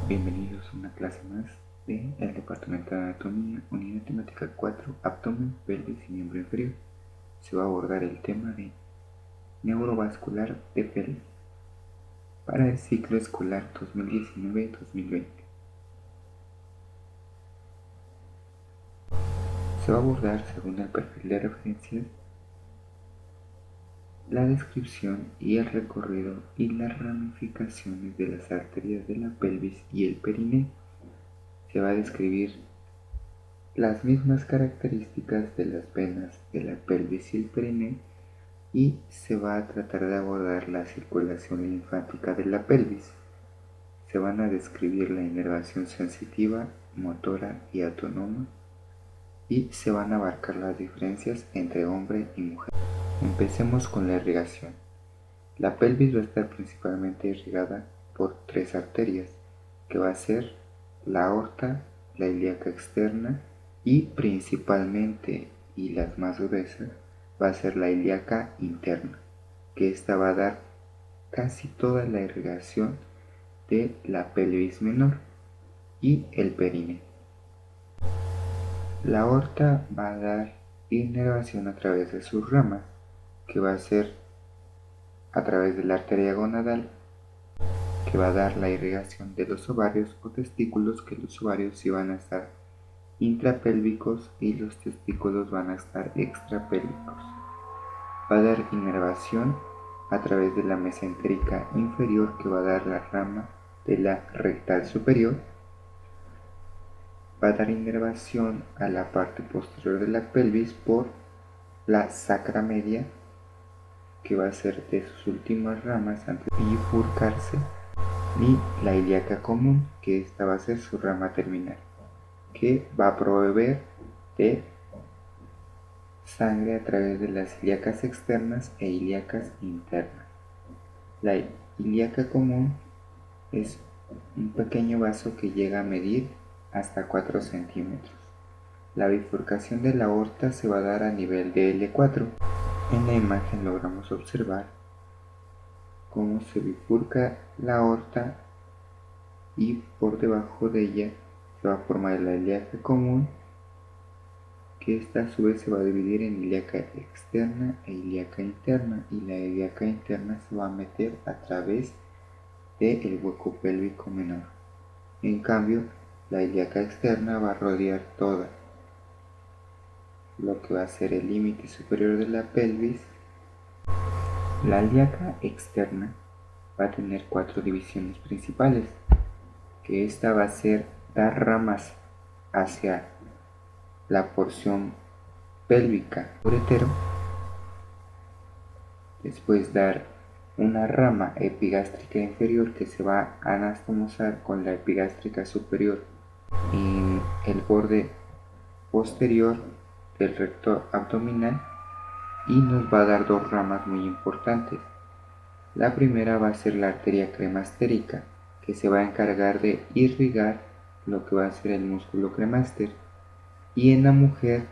Bienvenidos a una clase más del Departamento de Anatomía, Unidad Temática 4, Abdomen, Pelvis y Miembro Inferior. Se va a abordar el tema de neurovascular de pelvis para el ciclo escolar 2019-2020. Se va a abordar, según el perfil de referencias, la descripción y el recorrido y las ramificaciones de las arterias de la pelvis y el perineo. Se va a describir las mismas características de las venas de la pelvis y el perineo y se va a tratar de abordar la circulación linfática de la pelvis. Se van a describir la inervación sensitiva, motora y autónoma y se van a abarcar las diferencias entre hombre y mujer. Empecemos con la irrigación. La pelvis va a estar principalmente irrigada por tres arterias, que va a ser la aorta, la ilíaca externa y principalmente, y las más gruesas, va a ser la ilíaca interna, que esta va a dar casi toda la irrigación de la pelvis menor y el períneo. La aorta va a dar inervación a través de sus ramas, que va a ser a través de la arteria gonadal, que va a dar la irrigación de los ovarios o testículos, que los ovarios sí van a estar intrapélvicos y los testículos van a estar extrapélvicos. Va a dar inervación a través de la mesentérica inferior, que va a dar la rama de la rectal superior. Va a dar inervación a la parte posterior de la pelvis por la sacra media, que va a ser de sus últimas ramas antes de bifurcarse, y la ilíaca común, que esta va a ser su rama terminal, que va a proveer de sangre a través de las ilíacas externas e ilíacas internas. La ilíaca común es un pequeño vaso que llega a medir hasta 4 centímetros. La bifurcación de la aorta se va a dar a nivel de L4. En la imagen logramos observar cómo se bifurca la aorta y por debajo de ella se va a formar la ilíaca común, que esta a su vez se va a dividir en ilíaca externa e ilíaca interna, y la ilíaca interna se va a meter a través del hueco pélvico menor. En cambio, la ilíaca externa va a rodear toda lo que va a ser el límite superior de la pelvis. La ilíaca externa va a tener 4 divisiones principales, que esta va a ser dar ramas hacia la porción pélvica uretero, después dar una rama epigástrica inferior que se va a anastomosar con la epigástrica superior en el borde posterior del recto abdominal, y nos va a dar dos ramas muy importantes. La primera va a ser la arteria cremastérica, que se va a encargar de irrigar lo que va a ser el músculo cremaster, y en la mujer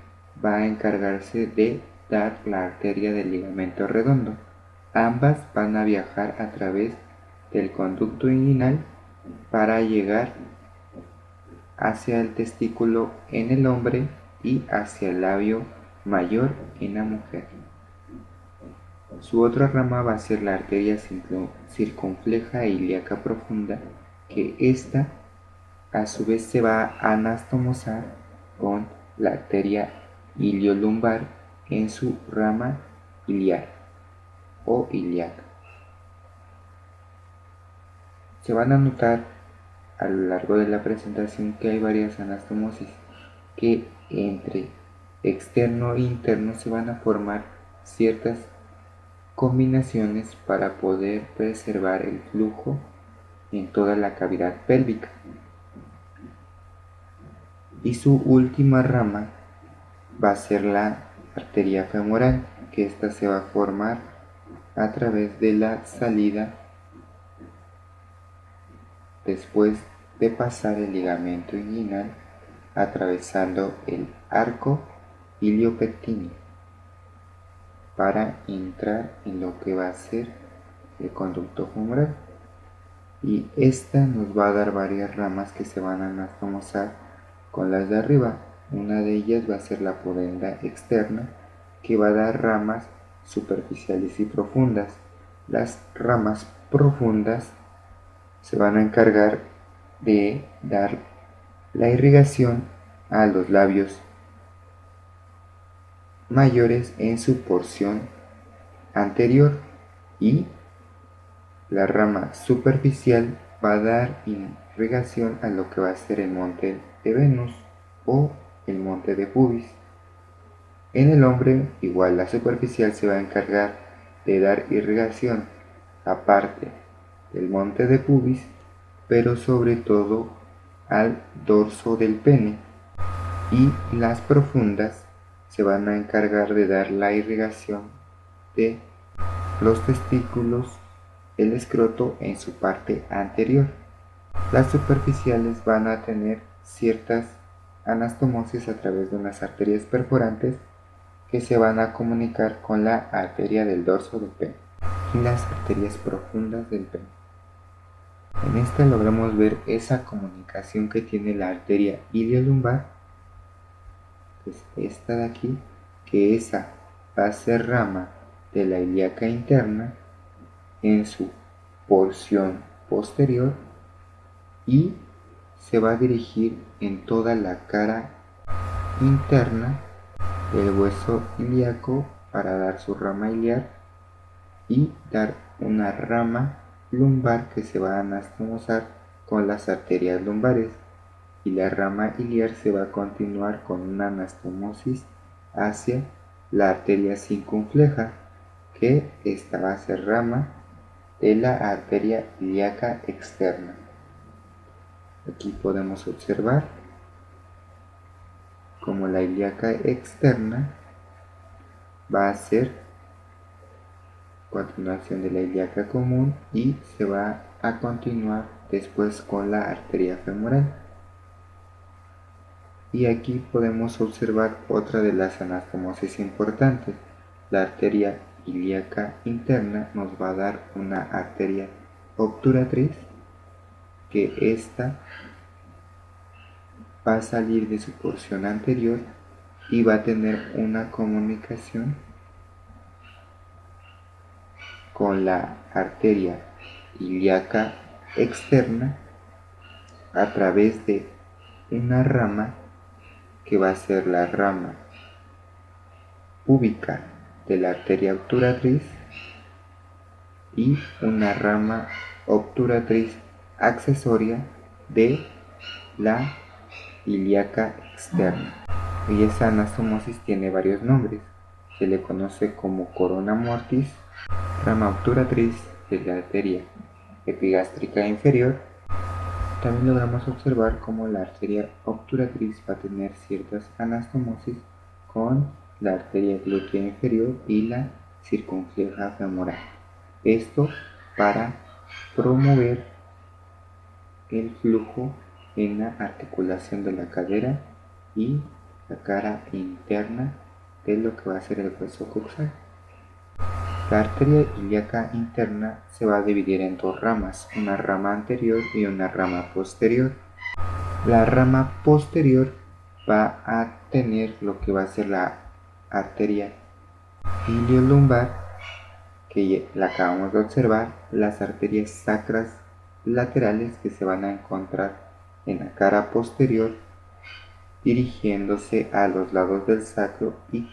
va a encargarse de dar la arteria del ligamento redondo. Ambas van a viajar a través del conducto inguinal para llegar hacia el testículo en el hombre y hacia el labio mayor en la mujer. Su otra rama va a ser la arteria circunfleja e ilíaca profunda, que esta a su vez se va a anastomosar con la arteria iliolumbar en su rama iliar o ilíaca. Se van a notar a lo largo de la presentación que hay varias anastomosis, que entre externo e interno se van a formar ciertas combinaciones para poder preservar el flujo en toda la cavidad pélvica. Y su última rama va a ser la arteria femoral, que esta se va a formar a través de la salida después de pasar el ligamento inguinal atravesando el arco iliopectíneo para entrar en lo que va a ser el conducto femoral. y esta nos va a dar varias ramas que se van a anastomosar con las de arriba. Una de ellas va a ser la pudenda externa, que va a dar ramas superficiales y profundas. Las ramas profundas se van a encargar de dar la irrigación a los labios mayores en su porción anterior, y la rama superficial va a dar irrigación a lo que va a ser el monte de Venus o el monte de pubis. En el hombre, igual la superficial se va a encargar de dar irrigación aparte del monte de pubis, pero sobre todo al dorso del pene, y las profundas se van a encargar de dar la irrigación de los testículos, el escroto en su parte anterior. Las superficiales van a tener ciertas anastomosis a través de unas arterias perforantes que se van a comunicar con la arteria del dorso del pene y las arterias profundas del pene. En esta logramos ver esa comunicación que tiene la arteria iliolumbar, que es esta de aquí, que esa va a ser rama de la ilíaca interna en su porción posterior y se va a dirigir en toda la cara interna del hueso ilíaco para dar su rama iliar y dar una rama lumbar que se va a anastomosar con las arterias lumbares, y la rama iliar se va a continuar con una anastomosis hacia la arteria circunfleja, que esta va a ser rama de la arteria ilíaca externa. Aquí podemos observar como la ilíaca externa va a ser continuación de la ilíaca común y se va a continuar después con la arteria femoral. Y aquí podemos observar otra de las anastomosis importantes. La arteria ilíaca interna nos va a dar una arteria obturatriz, que esta va a salir de su porción anterior y va a tener una comunicación con la arteria ilíaca externa a través de una rama que va a ser la rama púbica de la arteria obturatriz y una rama obturatriz accesoria de la ilíaca externa. Y esa anastomosis tiene varios nombres. Se le conoce como corona mortis, rama obturatriz de la arteria epigástrica inferior. También logramos observar cómo la arteria obturatriz va a tener ciertas anastomosis con la arteria glútea inferior y la circunfleja femoral. Esto para promover el flujo en la articulación de la cadera y la cara interna de lo que va a ser el hueso coxal. La arteria ilíaca interna se va a dividir en dos ramas, una rama anterior y una rama posterior. La rama posterior va a tener lo que va a ser la arteria iliolumbar, que la acabamos de observar, las arterias sacras laterales que se van a encontrar en la cara posterior dirigiéndose a los lados del sacro, y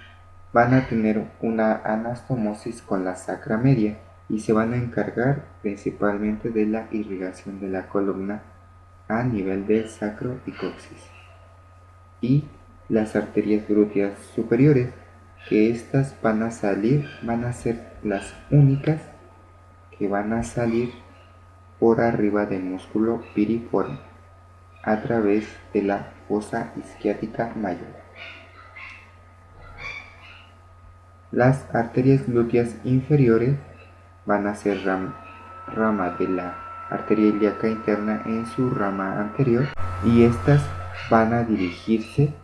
van a tener una anastomosis con la sacra media y se van a encargar principalmente de la irrigación de la columna a nivel del sacro y coxis. Y las arterias glúteas superiores, que estas van a ser las únicas que van a salir por arriba del músculo piriforme a través de la fosa isquiática mayor. Las arterias glúteas inferiores van a ser rama de la arteria ilíaca interna en su rama anterior, y estas van a dirigirse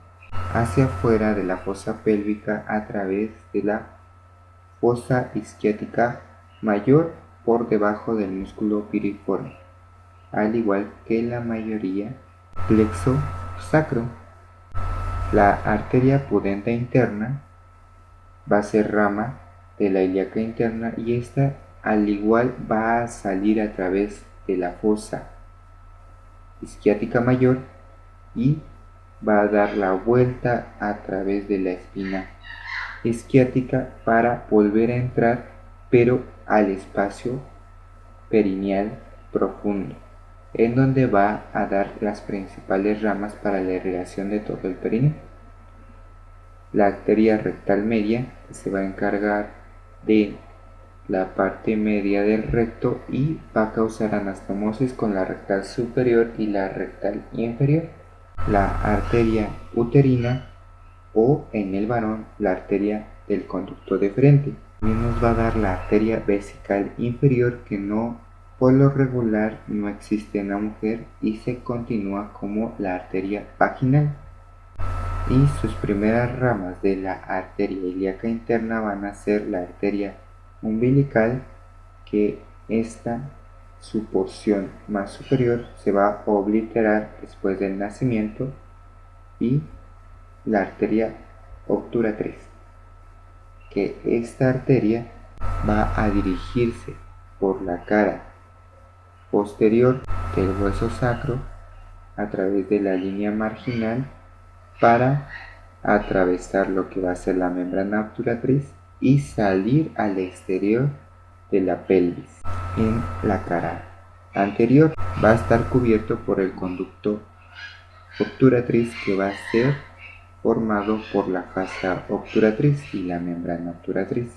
hacia afuera de la fosa pélvica a través de la fosa isquiática mayor por debajo del músculo piriforme. al igual que la mayoría plexo sacro. La arteria pudenda interna va a ser rama de la ilíaca interna y esta al igual va a salir a través de la fosa isquiática mayor y va a dar la vuelta a través de la espina isquiática para volver a entrar, pero al espacio perineal profundo, en donde va a dar las principales ramas para la irrigación de todo el perineo. La arteria rectal media, que se va a encargar de la parte media del recto y va a causar anastomosis con la rectal superior y la rectal inferior. La arteria uterina, o en el varón la arteria del conducto deferente. También nos va a dar la arteria vesical inferior, que no, por lo regular, no existe en la mujer y se continúa como la arteria vaginal. Y sus primeras ramas de la arteria ilíaca interna van a ser la arteria umbilical, que esta, su porción más superior, se va a obliterar después del nacimiento, y la arteria obturatriz, que esta arteria va a dirigirse por la cara posterior del hueso sacro a través de la línea marginal para atravesar lo que va a ser la membrana obturatriz y salir al exterior de la pelvis. En la cara anterior va a estar cubierto por el conducto obturatriz, que va a ser formado por la fascia obturatriz y la membrana obturatriz.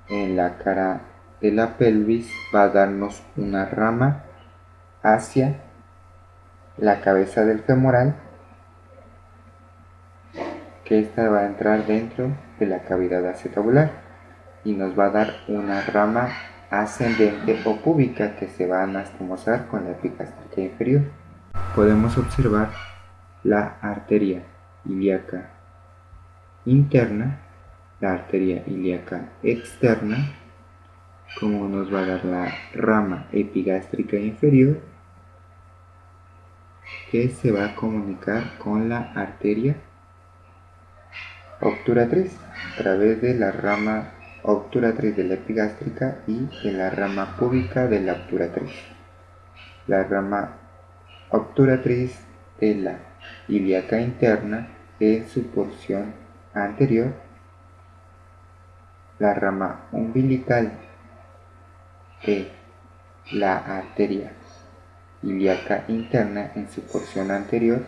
En la cara de la pelvis va a darnos una rama hacia la cabeza del femoral, que esta va a entrar dentro de la cavidad acetabular y nos va a dar una rama ascendente o púbica que se va a anastomosar con la epigástrica inferior. Podemos observar la arteria ilíaca interna, la arteria ilíaca externa, como nos va a dar la rama epigástrica inferior, que se va a comunicar con la arteria obturatriz a través de la rama obturatriz de la epigástrica y de la rama púbica de la obturatriz. La rama obturatriz de la ilíaca interna en su porción anterior, la rama umbilical de la arteria ilíaca interna en su porción anterior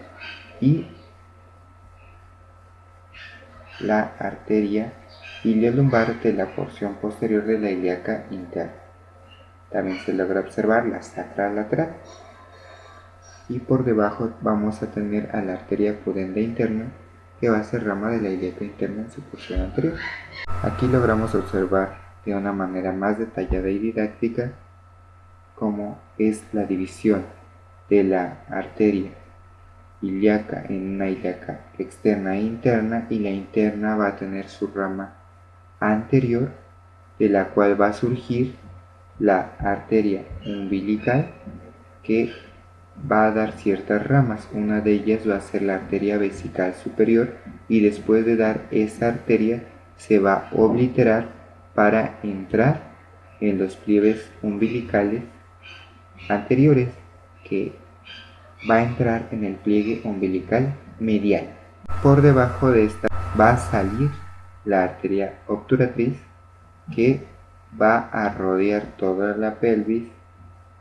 y la arteria iliolumbar de la porción posterior de la ilíaca interna. También se logra observar la sacra lateral. Y por debajo vamos a tener a la arteria pudenda interna, que va a ser rama de la ilíaca interna en su porción anterior. Aquí logramos observar de una manera más detallada y didáctica cómo es la división de la arteria ilíaca en una ilíaca externa e interna, y la interna va a tener su rama anterior, de la cual va a surgir la arteria umbilical, que va a dar ciertas ramas. Una de ellas va a ser la arteria vesical superior, y después de dar esa arteria se va a obliterar para entrar en los pliegues umbilicales anteriores, que va a entrar en el pliegue umbilical medial. Por debajo de esta va a salir la arteria obturatriz, que va a rodear toda la pelvis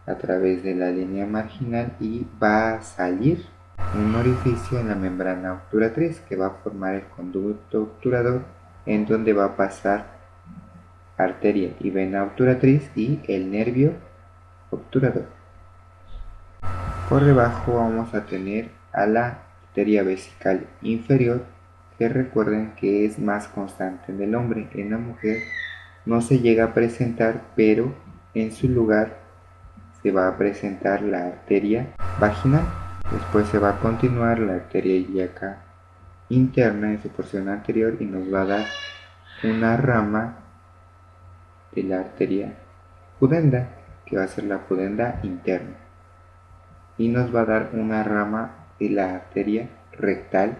a través de la línea marginal y va a salir un orificio en la membrana obturatriz, que va a formar el conducto obturador, en donde va a pasar arteria y vena obturatriz y el nervio obturador. Por debajo vamos a tener a la arteria vesical inferior, que recuerden que es más constante en el hombre. En la mujer no se llega a presentar, pero en su lugar se va a presentar la arteria vaginal. Después se va a continuar la arteria ilíaca interna en su porción anterior y nos va a dar una rama de la arteria pudenda, que va a ser la pudenda interna, y nos va a dar una rama de la arteria rectal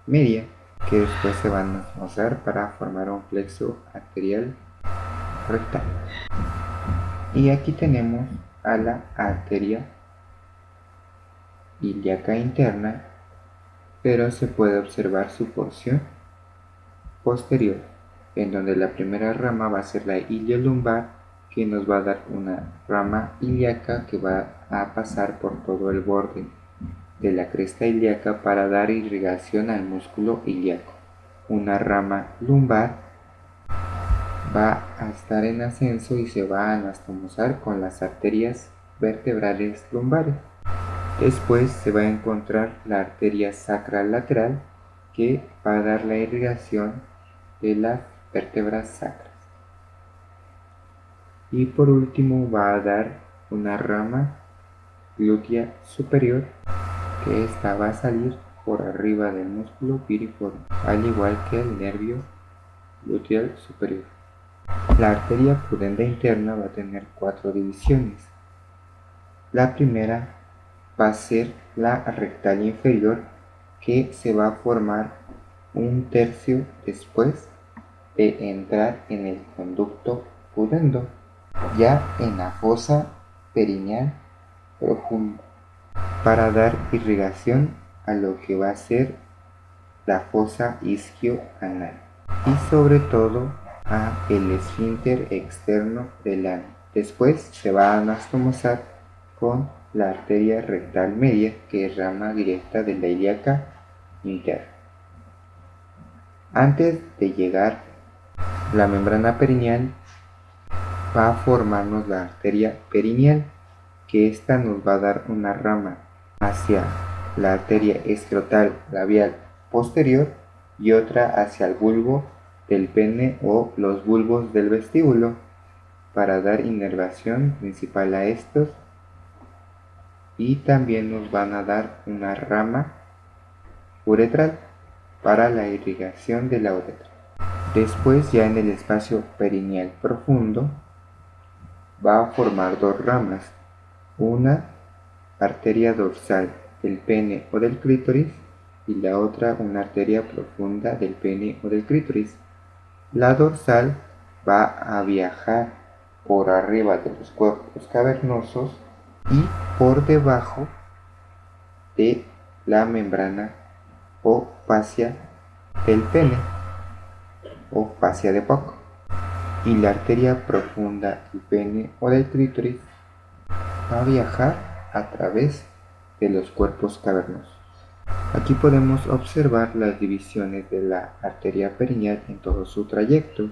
media, que después se van a usar para formar un plexo arterial rectal. Y aquí tenemos a la arteria ilíaca interna, pero se puede observar su porción posterior, en donde la primera rama va a ser la iliolumbar, que nos va a dar una rama ilíaca que va a pasar por todo el borde de la cresta ilíaca para dar irrigación al músculo ilíaco. Una rama lumbar va a estar en ascenso y se va a anastomosar con las arterias vertebrales lumbares. Después se va a encontrar la arteria sacral lateral, que va a dar la irrigación de las vértebras sacras. Y por último va a dar una rama glútea superior, que esta va a salir por arriba del músculo piriforme, al igual que el nervio gluteal superior. La arteria pudenda interna va a tener 4 divisiones. La primera va a ser la rectal inferior, que se va a formar un tercio después de entrar en el conducto pudendo, ya en la fosa perineal profunda, para dar irrigación a lo que va a ser la fosa isquioanal y sobre todo a el esfínter externo del ano. Después se va a anastomosar con la arteria rectal media, que es rama directa de la ilíaca interna. Antes de llegar la membrana perineal, va a formarnos la arteria perineal, que esta nos va a dar una rama hacia la arteria escrotal labial posterior y otra hacia el bulbo del pene o los bulbos del vestíbulo, para dar inervación principal a estos, y también nos van a dar una rama uretral para la irrigación de la uretra. Después, ya en el espacio perineal profundo, va a formar 2 ramas, una arteria dorsal del pene o del clítoris y la otra una arteria profunda del pene o del clítoris. La dorsal va a viajar por arriba de los cuerpos cavernosos y por debajo de la membrana o fascia del pene o fascia de Pock, y la arteria profunda del pene o del clítoris va a viajar a través de los cuerpos cavernosos. Aquí podemos observar las divisiones de la arteria perineal en todo su trayecto.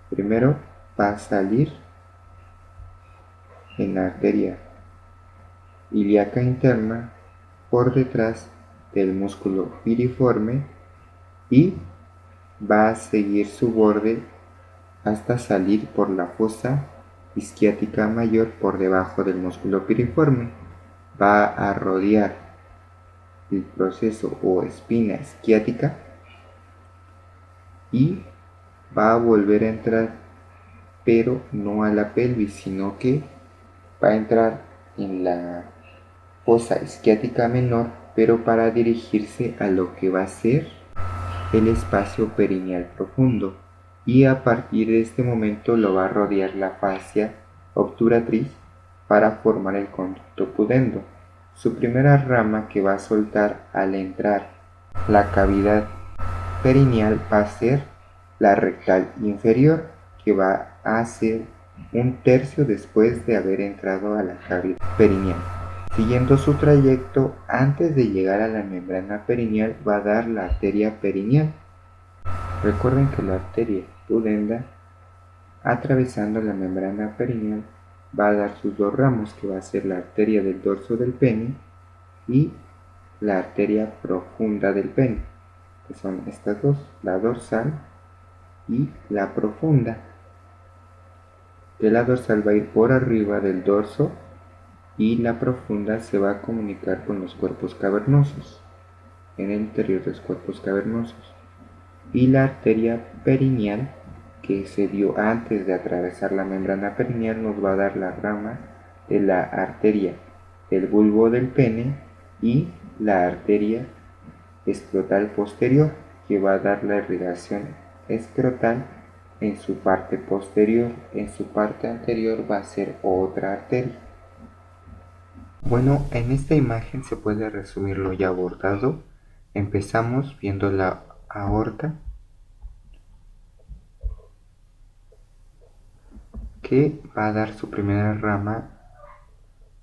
Primero va a salir en la arteria ilíaca interna por detrás del músculo piriforme y va a seguir su borde hasta salir por la fosa isquiática mayor por debajo del músculo piriforme. Va a rodear el proceso o espina isquiática y va a volver a entrar, pero no a la pelvis, sino que va a entrar en la fosa isquiática menor, pero para dirigirse a lo que va a ser el espacio perineal profundo, y a partir de este momento lo va a rodear la fascia obturatriz para formar el conducto pudendo. Su primera rama que va a soltar al entrar la cavidad perineal va a ser la rectal inferior, que va a ser un tercio después de haber entrado a la cavidad perineal. Siguiendo su trayecto, antes de llegar a la membrana perineal va a dar la arteria perineal. Recuerden que la arteria pudenda, atravesando la membrana perineal, va a dar sus 2 ramos, que va a ser la arteria del dorso del pene y la arteria profunda del pene, que son estas dos, la dorsal y la profunda. Que la dorsal va a ir por arriba del dorso y la profunda se va a comunicar con los cuerpos cavernosos, en el interior de los cuerpos cavernosos. Y la arteria perineal, que que se dio antes de atravesar la membrana perineal nos va a dar las ramas de la arteria del bulbo del pene y la arteria escrotal posterior, que va a dar la irrigación escrotal en su parte posterior. En su parte anterior va a ser otra arteria. Bueno, en esta imagen se puede resumir lo ya abordado. Empezamos viendo la aorta, que va a dar su primera rama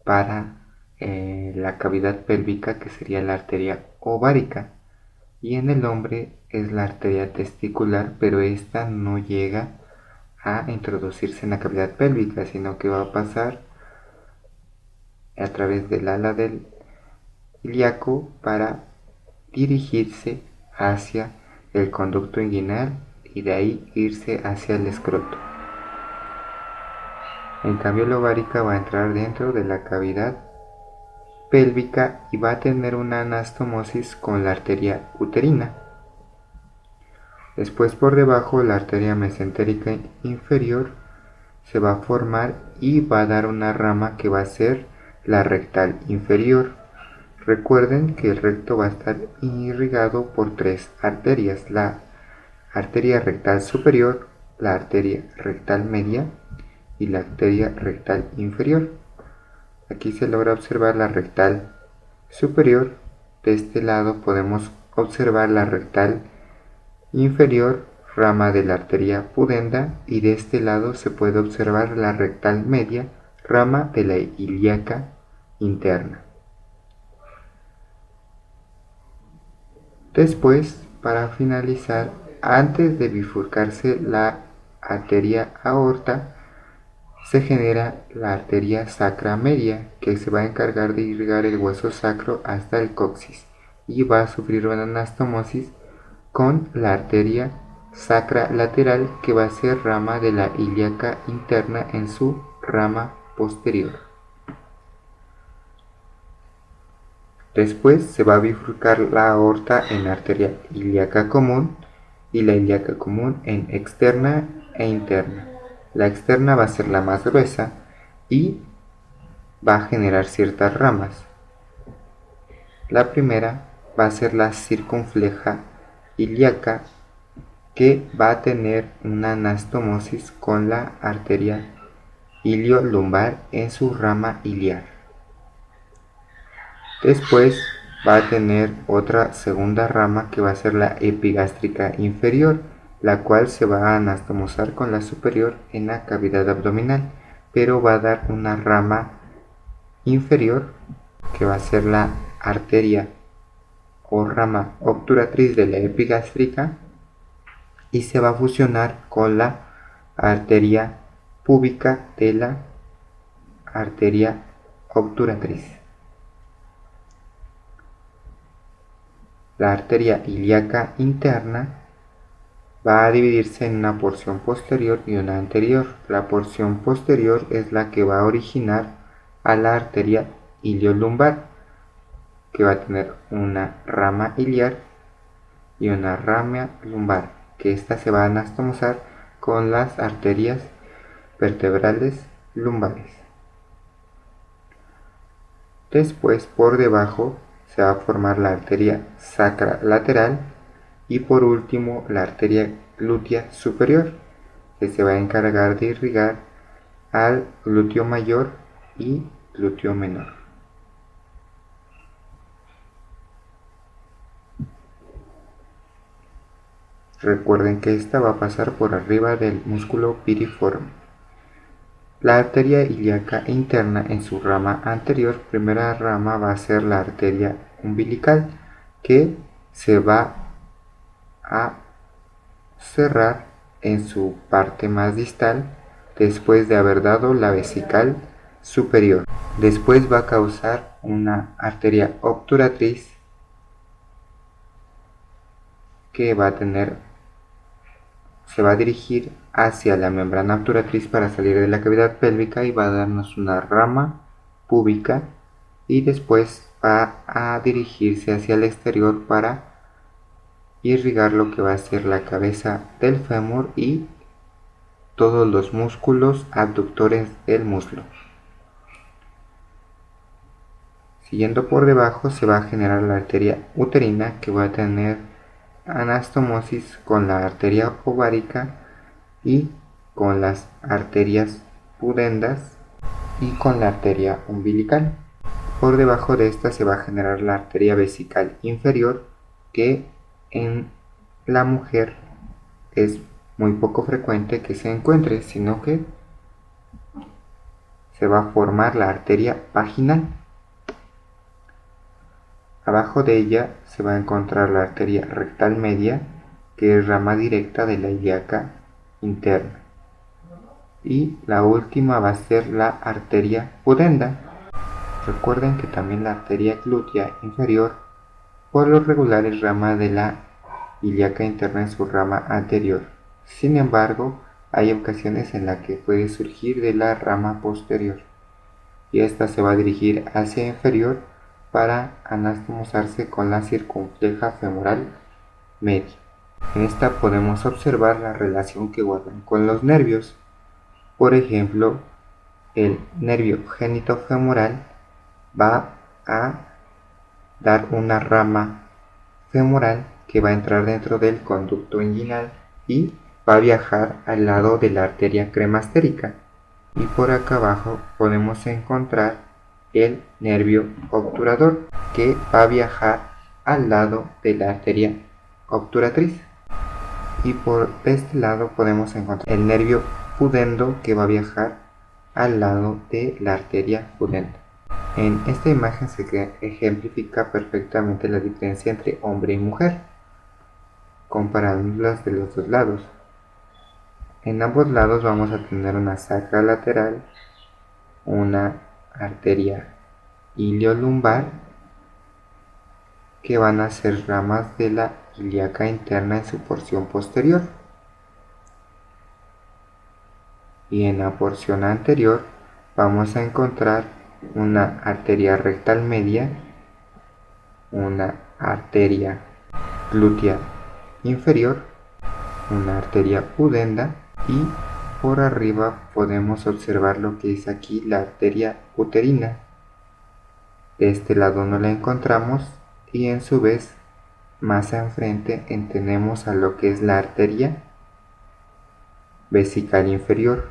para la cavidad pélvica, que sería la arteria ovárica, y en el hombre es la arteria testicular, pero esta no llega a introducirse en la cavidad pélvica, sino que va a pasar a través del ala del ilíaco para dirigirse hacia el conducto inguinal y de ahí irse hacia el escroto. En cambio, la ovárica va a entrar dentro de la cavidad pélvica y va a tener una anastomosis con la arteria uterina. Después, por debajo, la arteria mesentérica inferior se va a formar y va a dar una rama que va a ser la rectal inferior. Recuerden que el recto va a estar irrigado por tres arterias: la arteria rectal superior, la arteria rectal media y la arteria rectal inferior. Aquí se logra observar la rectal superior. De este lado podemos observar la rectal inferior, rama de la arteria pudenda, y de este lado se puede observar la rectal media, rama de la ilíaca interna. Después, para finalizar, antes de bifurcarse la arteria aorta, se genera la arteria sacra media, que se va a encargar de irrigar el hueso sacro hasta el coxis y va a sufrir una anastomosis con la arteria sacra lateral, que va a ser rama de la ilíaca interna en su rama posterior. Después se va a bifurcar la aorta en arteria ilíaca común y la ilíaca común en externa e interna. La externa va a ser la más gruesa y va a generar ciertas ramas. La primera va a ser la circunfleja ilíaca, que va a tener una anastomosis con la arteria iliolumbar en su rama iliar. Después va a tener otra segunda rama que va a ser la epigástrica inferior, la cual se va a anastomosar con la superior en la cavidad abdominal, pero va a dar una rama inferior que va a ser la arteria o rama obturatriz de la epigástrica y se va a fusionar con la arteria púbica de la arteria obturatriz. La arteria ilíaca interna va a dividirse en una porción posterior y una anterior. La porción posterior es la que va a originar a la arteria iliolumbar, que va a tener una rama iliar y una rama lumbar, que ésta se va a anastomosar con las arterias vertebrales lumbares. Después, por debajo, se va a formar la arteria sacra lateral y por último la arteria glútea superior, que se va a encargar de irrigar al glúteo mayor y glúteo menor. Recuerden que esta va a pasar por arriba del músculo piriforme. La arteria ilíaca interna en su rama anterior, primera rama, va a ser la arteria umbilical, que se va a cerrar en su parte más distal después de haber dado la vesical superior. Después va a causar una arteria obturatriz que se va a dirigir hacia la membrana obturatriz para salir de la cavidad pélvica y va a darnos una rama púbica, y después va a dirigirse hacia el exterior para irrigar lo que va a ser la cabeza del fémur y todos los músculos abductores del muslo. Siguiendo por debajo se va a generar la arteria uterina, que va a tener anastomosis con la arteria ovárica y con las arterias pudendas y con la arteria umbilical. Por debajo de esta se va a generar la arteria vesical inferior, que en la mujer es muy poco frecuente que se encuentre, sino que se va a formar la arteria vaginal. Abajo de ella se va a encontrar la arteria rectal media, que es rama directa de la ilíaca interna. Y la última va a ser la arteria pudenda. Recuerden que también la arteria glútea inferior por lo regular es rama de la ilíaca interna en su rama anterior. Sin embargo, hay ocasiones en las que puede surgir de la rama posterior, y esta se va a dirigir hacia inferior para anastomosarse con la circunfleja femoral media. En esta podemos observar la relación que guardan con los nervios. Por ejemplo, el nervio genitofemoral va a dar una rama femoral que va a entrar dentro del conducto inguinal y va a viajar al lado de la arteria cremastérica. Y por acá abajo podemos encontrar el nervio obturador, que va a viajar al lado de la arteria obturatriz. Y por este lado podemos encontrar el nervio pudendo, que va a viajar al lado de la arteria pudenda. En esta imagen se ejemplifica perfectamente la diferencia entre hombre y mujer, comparándolas de los dos lados. En ambos lados vamos a tener una sacra lateral, una arteria iliolumbar, que van a ser ramas de la ilíaca interna en su porción posterior. Y en la porción anterior vamos a encontrar una arteria rectal media, una arteria glútea inferior, una arteria pudenda, y por arriba podemos observar lo que es aquí la arteria uterina. De este lado no la encontramos, y en su vez más enfrente tenemos a lo que es la arteria vesical inferior.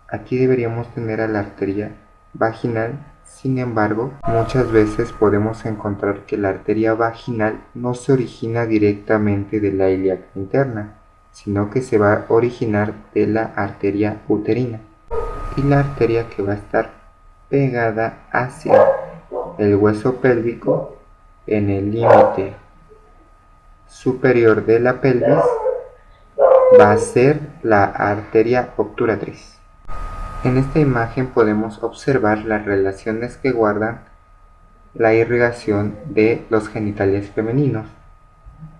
Aquí deberíamos tener a la arteria vaginal. Sin embargo, muchas veces podemos encontrar que la arteria vaginal no se origina directamente de la ilíaca interna, sino que se va a originar de la arteria uterina, y la arteria que va a estar pegada hacia el hueso pélvico en el límite superior de la pelvis va a ser la arteria obturatriz. En esta imagen podemos observar las relaciones que guardan la irrigación de los genitales femeninos.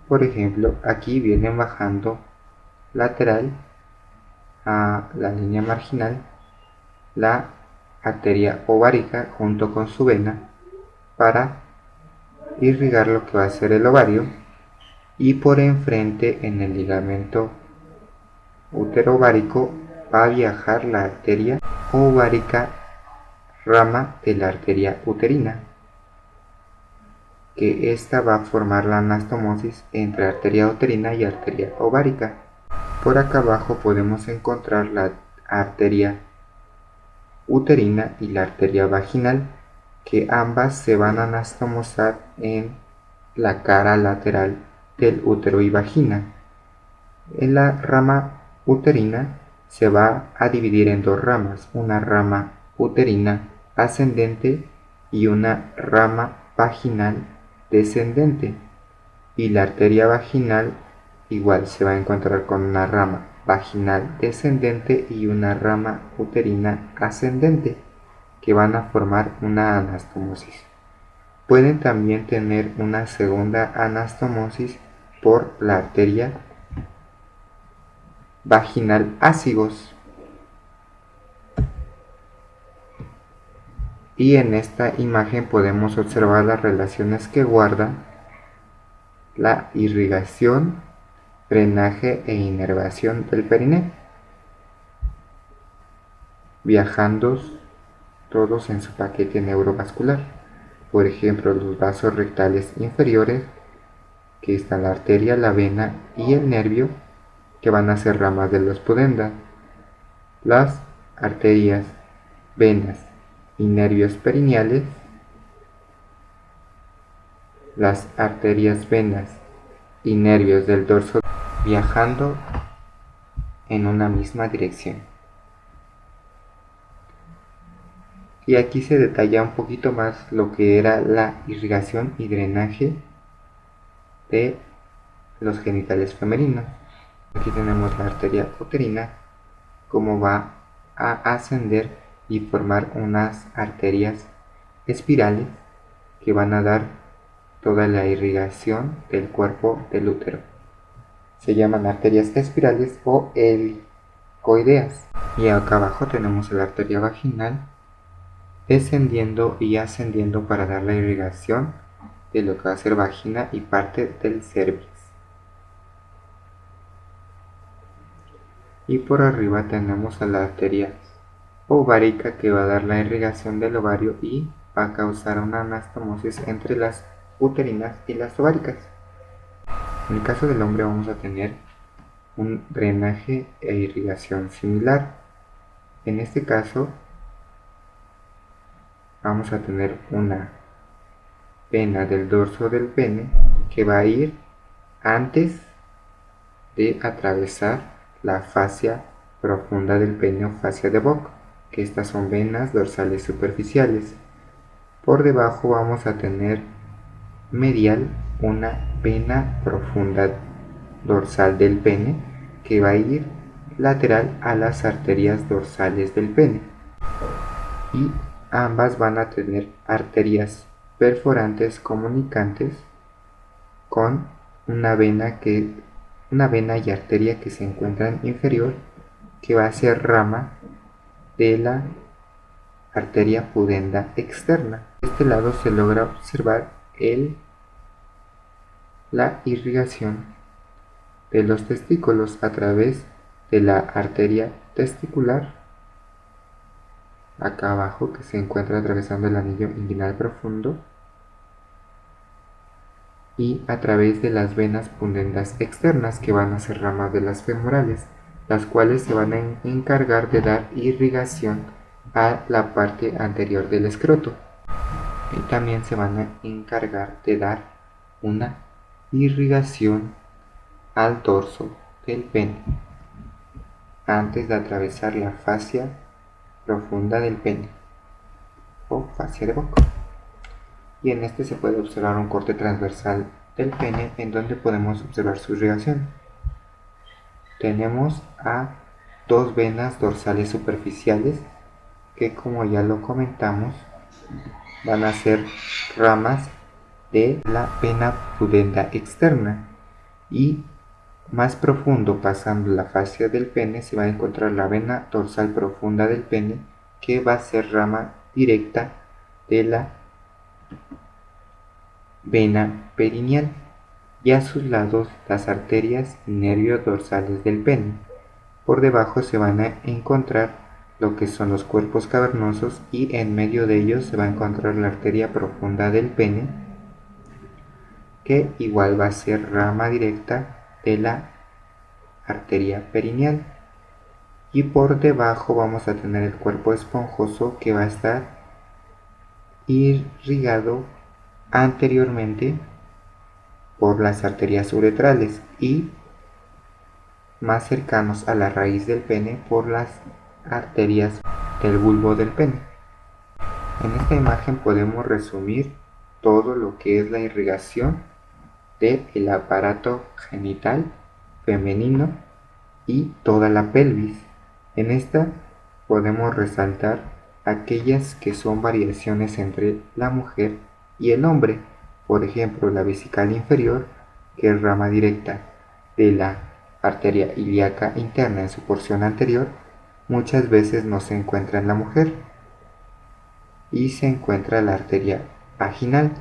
Por ejemplo, aquí vienen bajando lateral a la línea marginal la arteria ovárica junto con su vena para irrigar lo que va a ser el ovario, y por enfrente en el ligamento uterovárico va a viajar la arteria ovárica, rama de la arteria uterina, que esta va a formar la anastomosis entre arteria uterina y arteria ovárica. Por acá abajo podemos encontrar la arteria uterina y la arteria vaginal, que ambas se van a anastomosar en la cara lateral del útero y vagina. En la rama uterina se va a dividir en dos ramas, una rama uterina ascendente y una rama vaginal descendente, y la arteria vaginal igual se va a encontrar con una rama vaginal descendente y una rama uterina ascendente, que van a formar una anastomosis. Pueden también tener una segunda anastomosis por la arteria vaginal ácigos. Y en esta imagen podemos observar las relaciones que guarda la irrigación, drenaje e inervación del periné. viajando todos en su paquete neurovascular. Por ejemplo, los vasos rectales inferiores, que están la arteria, la vena y el nervio, que van a ser ramas de los pudenda. Las arterias, venas y nervios perineales, las arterias, venas y nervios del dorso viajando en una misma dirección. Y aquí se detalla un poquito más lo que era la irrigación y drenaje de los genitales femeninos. Aquí tenemos la arteria uterina, cómo va a ascender y formar unas arterias espirales que van a dar toda la irrigación del cuerpo del útero. Se llaman arterias espirales o helicoideas. Y acá abajo tenemos la arteria vaginal descendiendo y ascendiendo para dar la irrigación de lo que va a ser vagina y parte del cervix. Y por arriba tenemos a la arteria ovárica, que va a dar la irrigación del ovario y va a causar una anastomosis entre las uterinas y las ováricas. En el caso del hombre vamos a tener un drenaje e irrigación similar. En este caso vamos a tener una vena del dorso del pene que va a ir antes de atravesar la fascia profunda del pene o fascia de Bock, que estas son venas dorsales superficiales. Por debajo vamos a tener medial una vena profunda dorsal del pene que va a ir lateral a las arterias dorsales del pene, y ambas van a tener arterias perforantes comunicantes con una vena y arteria que se encuentran inferior, que va a ser rama de la arteria pudenda externa. De este lado se logra observar la irrigación de los testículos a través de la arteria testicular, acá abajo, que se encuentra atravesando el anillo inguinal profundo, y a través de las venas pundendas externas, que van a ser ramas de las femorales, las cuales se van a encargar de dar irrigación a la parte anterior del escroto, y también se van a encargar de dar una irrigación al dorso del pene antes de atravesar la fascia profunda del pene o fascia de Bock. Y en este se puede observar un corte transversal del pene en donde podemos observar su irrigación. Tenemos a dos venas dorsales superficiales que, como ya lo comentamos, van a ser ramas de la vena pudenda externa, y más profundo, pasando la fascia del pene, se va a encontrar la vena dorsal profunda del pene, que va a ser rama directa de la vena perineal, y a sus lados las arterias y nervios dorsales del pene. Por debajo se van a encontrar lo que son los cuerpos cavernosos, y en medio de ellos se va a encontrar la arteria profunda del pene, que igual va a ser rama directa de la arteria perineal. Y por debajo vamos a tener el cuerpo esponjoso, que va a estar irrigado anteriormente por las arterias uretrales y más cercanos a la raíz del pene por las arterias del bulbo del pene. En esta imagen podemos resumir todo lo que es la irrigación del aparato genital femenino y toda la pelvis. En esta podemos resaltar aquellas que son variaciones entre la mujer y el hombre. Por ejemplo, la vesical inferior, que es rama directa de la arteria ilíaca interna en su porción anterior, muchas veces no se encuentra en la mujer, y se encuentra la arteria vaginal.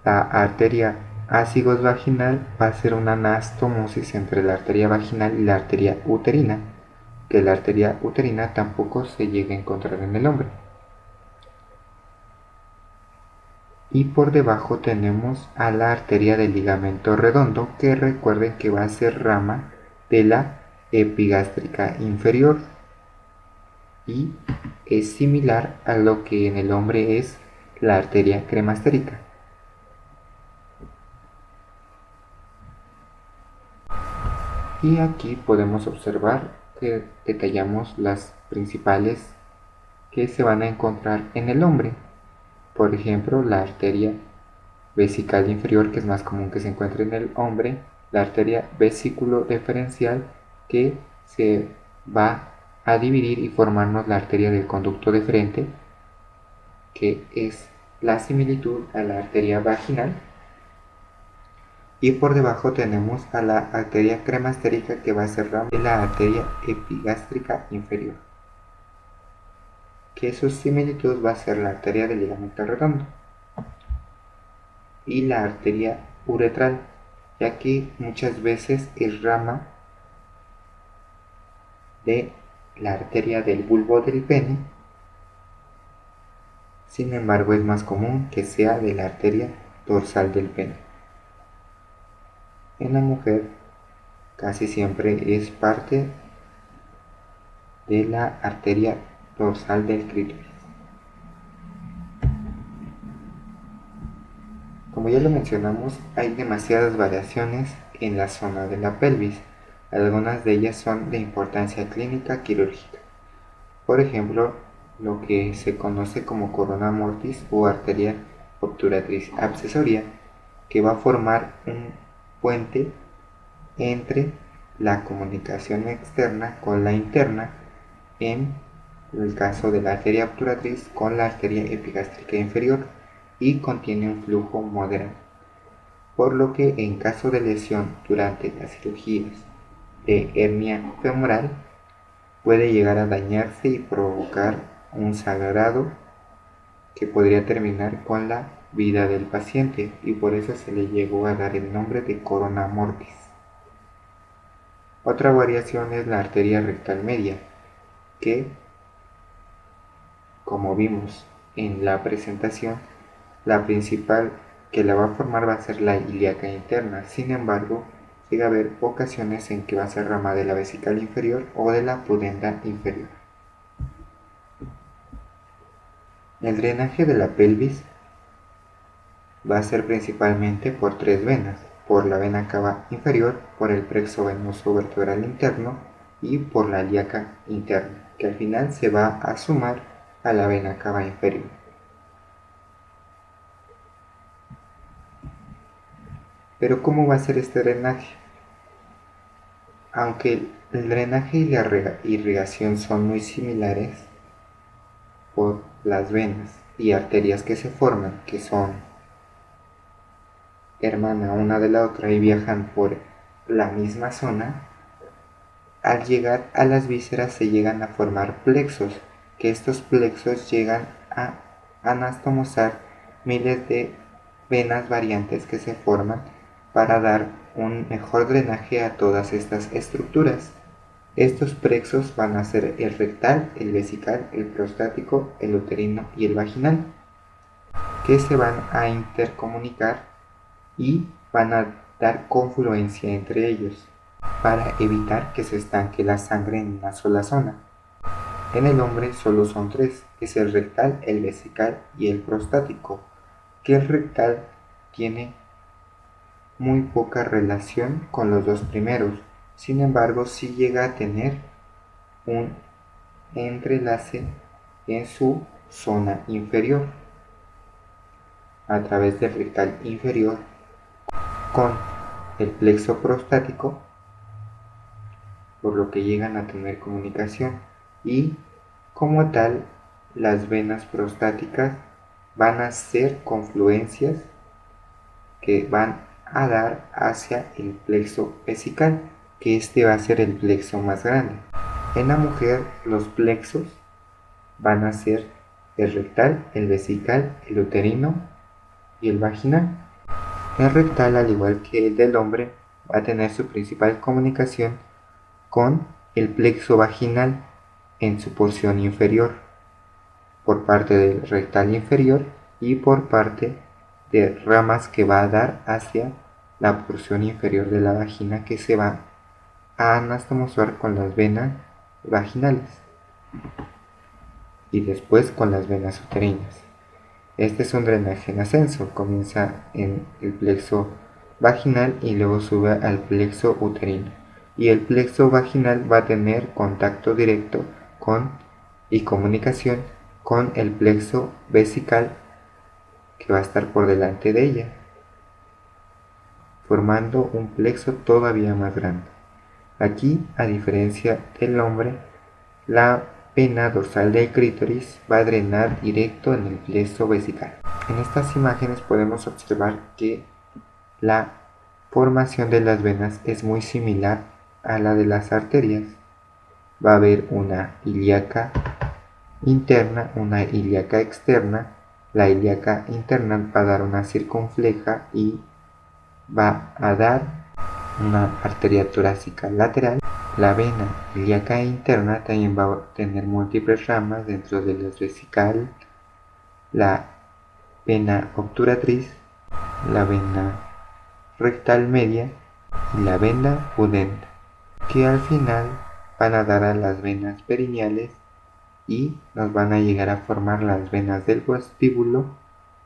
La arteria ácigos vaginal va a ser una anastomosis entre la arteria vaginal y la arteria uterina, que la arteria uterina tampoco se llega a encontrar en el hombre. Y por debajo tenemos a la arteria del ligamento redondo, que recuerden que va a ser rama de la epigástrica inferior y es similar a lo que en el hombre es la arteria cremastérica. Y aquí podemos observar que detallamos las principales que se van a encontrar en el hombre. Por ejemplo, la arteria vesical inferior, que es más común que se encuentre en el hombre, la arteria vesículo deferencial, que se va a dividir y formarnos la arteria del conducto deferente, que es la similitud a la arteria vaginal. Y por debajo tenemos a la arteria cremastérica, que va a ser rama de la arteria epigástrica inferior, que su similitud va a ser la arteria del ligamento redondo. Y la arteria uretral, ya que muchas veces es rama de la arteria del bulbo del pene, sin embargo es más común que sea de la arteria dorsal del pene. En la mujer casi siempre es parte de la arteria dorsal del clítoris. Como ya lo mencionamos, hay demasiadas variaciones en la zona de la pelvis. Algunas de ellas son de importancia clínica quirúrgica. Por ejemplo, lo que se conoce como corona mortis o arteria obturatriz accesoria, que va a formar un puente entre la comunicación externa con la interna, en el caso de la arteria obturatriz con la arteria epigástrica inferior, y contiene un flujo moderado, por lo que en caso de lesión durante las cirugías de hernia femoral puede llegar a dañarse y provocar un sangrado que podría terminar con la vida del paciente, y por eso se le llegó a dar el nombre de corona mortis. Otra variación es la arteria rectal media, que, como vimos en la presentación, la principal que la va a formar va a ser la ilíaca interna. Sin embargo, llega a haber ocasiones en que va a ser rama de la vesical inferior o de la pudenda inferior. El drenaje de la pelvis va a ser principalmente por tres venas: por la vena cava inferior, por el plexo venoso vertebral interno y por la ilíaca interna, que al final se va a sumar a la vena cava inferior. Pero ¿cómo va a ser este drenaje? Aunque el drenaje y la irrigación son muy similares por las venas y arterias que se forman, que son hermana una de la otra y viajan por la misma zona, al llegar a las vísceras se llegan a formar plexos, que estos plexos llegan a anastomosar miles de venas variantes que se forman para dar un mejor drenaje a todas estas estructuras. Estos plexos van a ser el rectal, el vesical, el prostático, el uterino y el vaginal, que se van a intercomunicar y van a dar confluencia entre ellos para evitar que se estanque la sangre en una sola zona. En el hombre solo son tres, que es el rectal, el vesical y el prostático, que el rectal tiene muy poca relación con los dos primeros. Sin embargo, sí llega a tener un entrelace en su zona inferior a través del rectal inferior con el plexo prostático, por lo que llegan a tener comunicación, y como tal las venas prostáticas van a ser confluencias que van a dar hacia el plexo vesical, que este va a ser el plexo más grande. En la mujer los plexos van a ser el rectal, el vesical, el uterino y el vaginal. El rectal, al igual que el del hombre, va a tener su principal comunicación con el plexo vaginal en su porción inferior, por parte del rectal inferior y por parte de ramas que va a dar hacia la porción inferior de la vagina, que se va a anastomosar con las venas vaginales y después con las venas uterinas. Este es un drenaje en ascenso, comienza en el plexo vaginal y luego sube al plexo uterino. Y el plexo vaginal va a tener contacto directo y comunicación con el plexo vesical, que va a estar por delante de ella, formando un plexo todavía más grande. Aquí, a diferencia del hombre, la vena dorsal del clítoris va a drenar directo en el plexo vesical. En estas imágenes podemos observar que la formación de las venas es muy similar a la de las arterias. Va a haber una ilíaca interna, una ilíaca externa. La ilíaca interna va a dar una circunfleja y va a dar una arteria torácica lateral. La vena ilíaca interna también va a tener múltiples ramas dentro de la vesical, la vena obturatriz, la vena rectal media y la vena pudenda, que al final van a dar a las venas perineales y nos van a llegar a formar las venas del vestíbulo,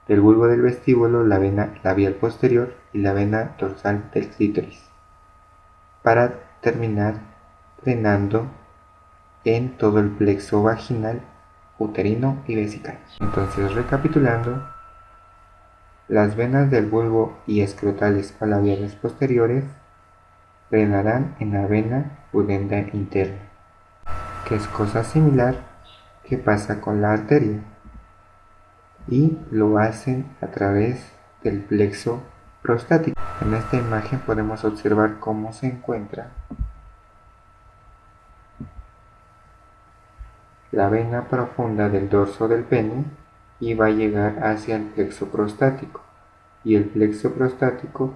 del bulbo del vestíbulo, la vena labial posterior y la vena dorsal del clítoris, para terminar drenando en todo el plexo vaginal, uterino y vesical. Entonces, recapitulando, las venas del bulbo y escrotales o labiales posteriores drenarán en la vena pudenda interna, que es cosa similar que pasa con la arteria, y lo hacen a través del plexo prostático. En esta imagen podemos observar cómo se encuentra la vena profunda del dorso del pene y va a llegar hacia el plexo prostático, y el plexo prostático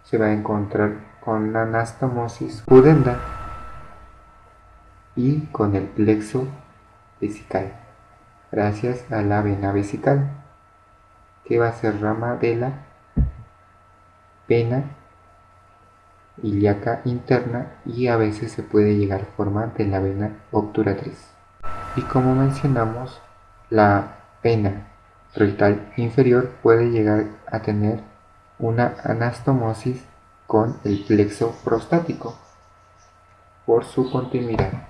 se va a encontrar con la anastomosis pudenda y con el plexo vesical, gracias a la vena vesical, que va a ser rama de la vena ilíaca interna y a veces se puede llegar a formar de la vena obturatriz. Y como mencionamos, la vena rectal inferior puede llegar a tener una anastomosis con el plexo prostático por su continuidad.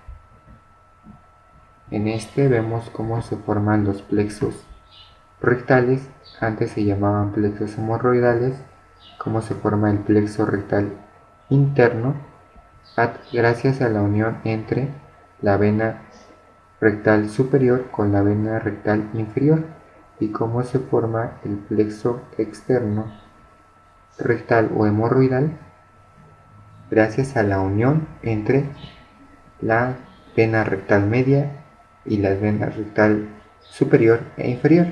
En este vemos cómo se forman los plexos rectales, antes se llamaban plexos hemorroidales, cómo se forma el plexo rectal interno gracias a la unión entre la vena rectal superior con la vena rectal inferior, y cómo se forma el plexo externo rectal o hemorroidal gracias a la unión entre la vena rectal media y la vena rectal superior e inferior.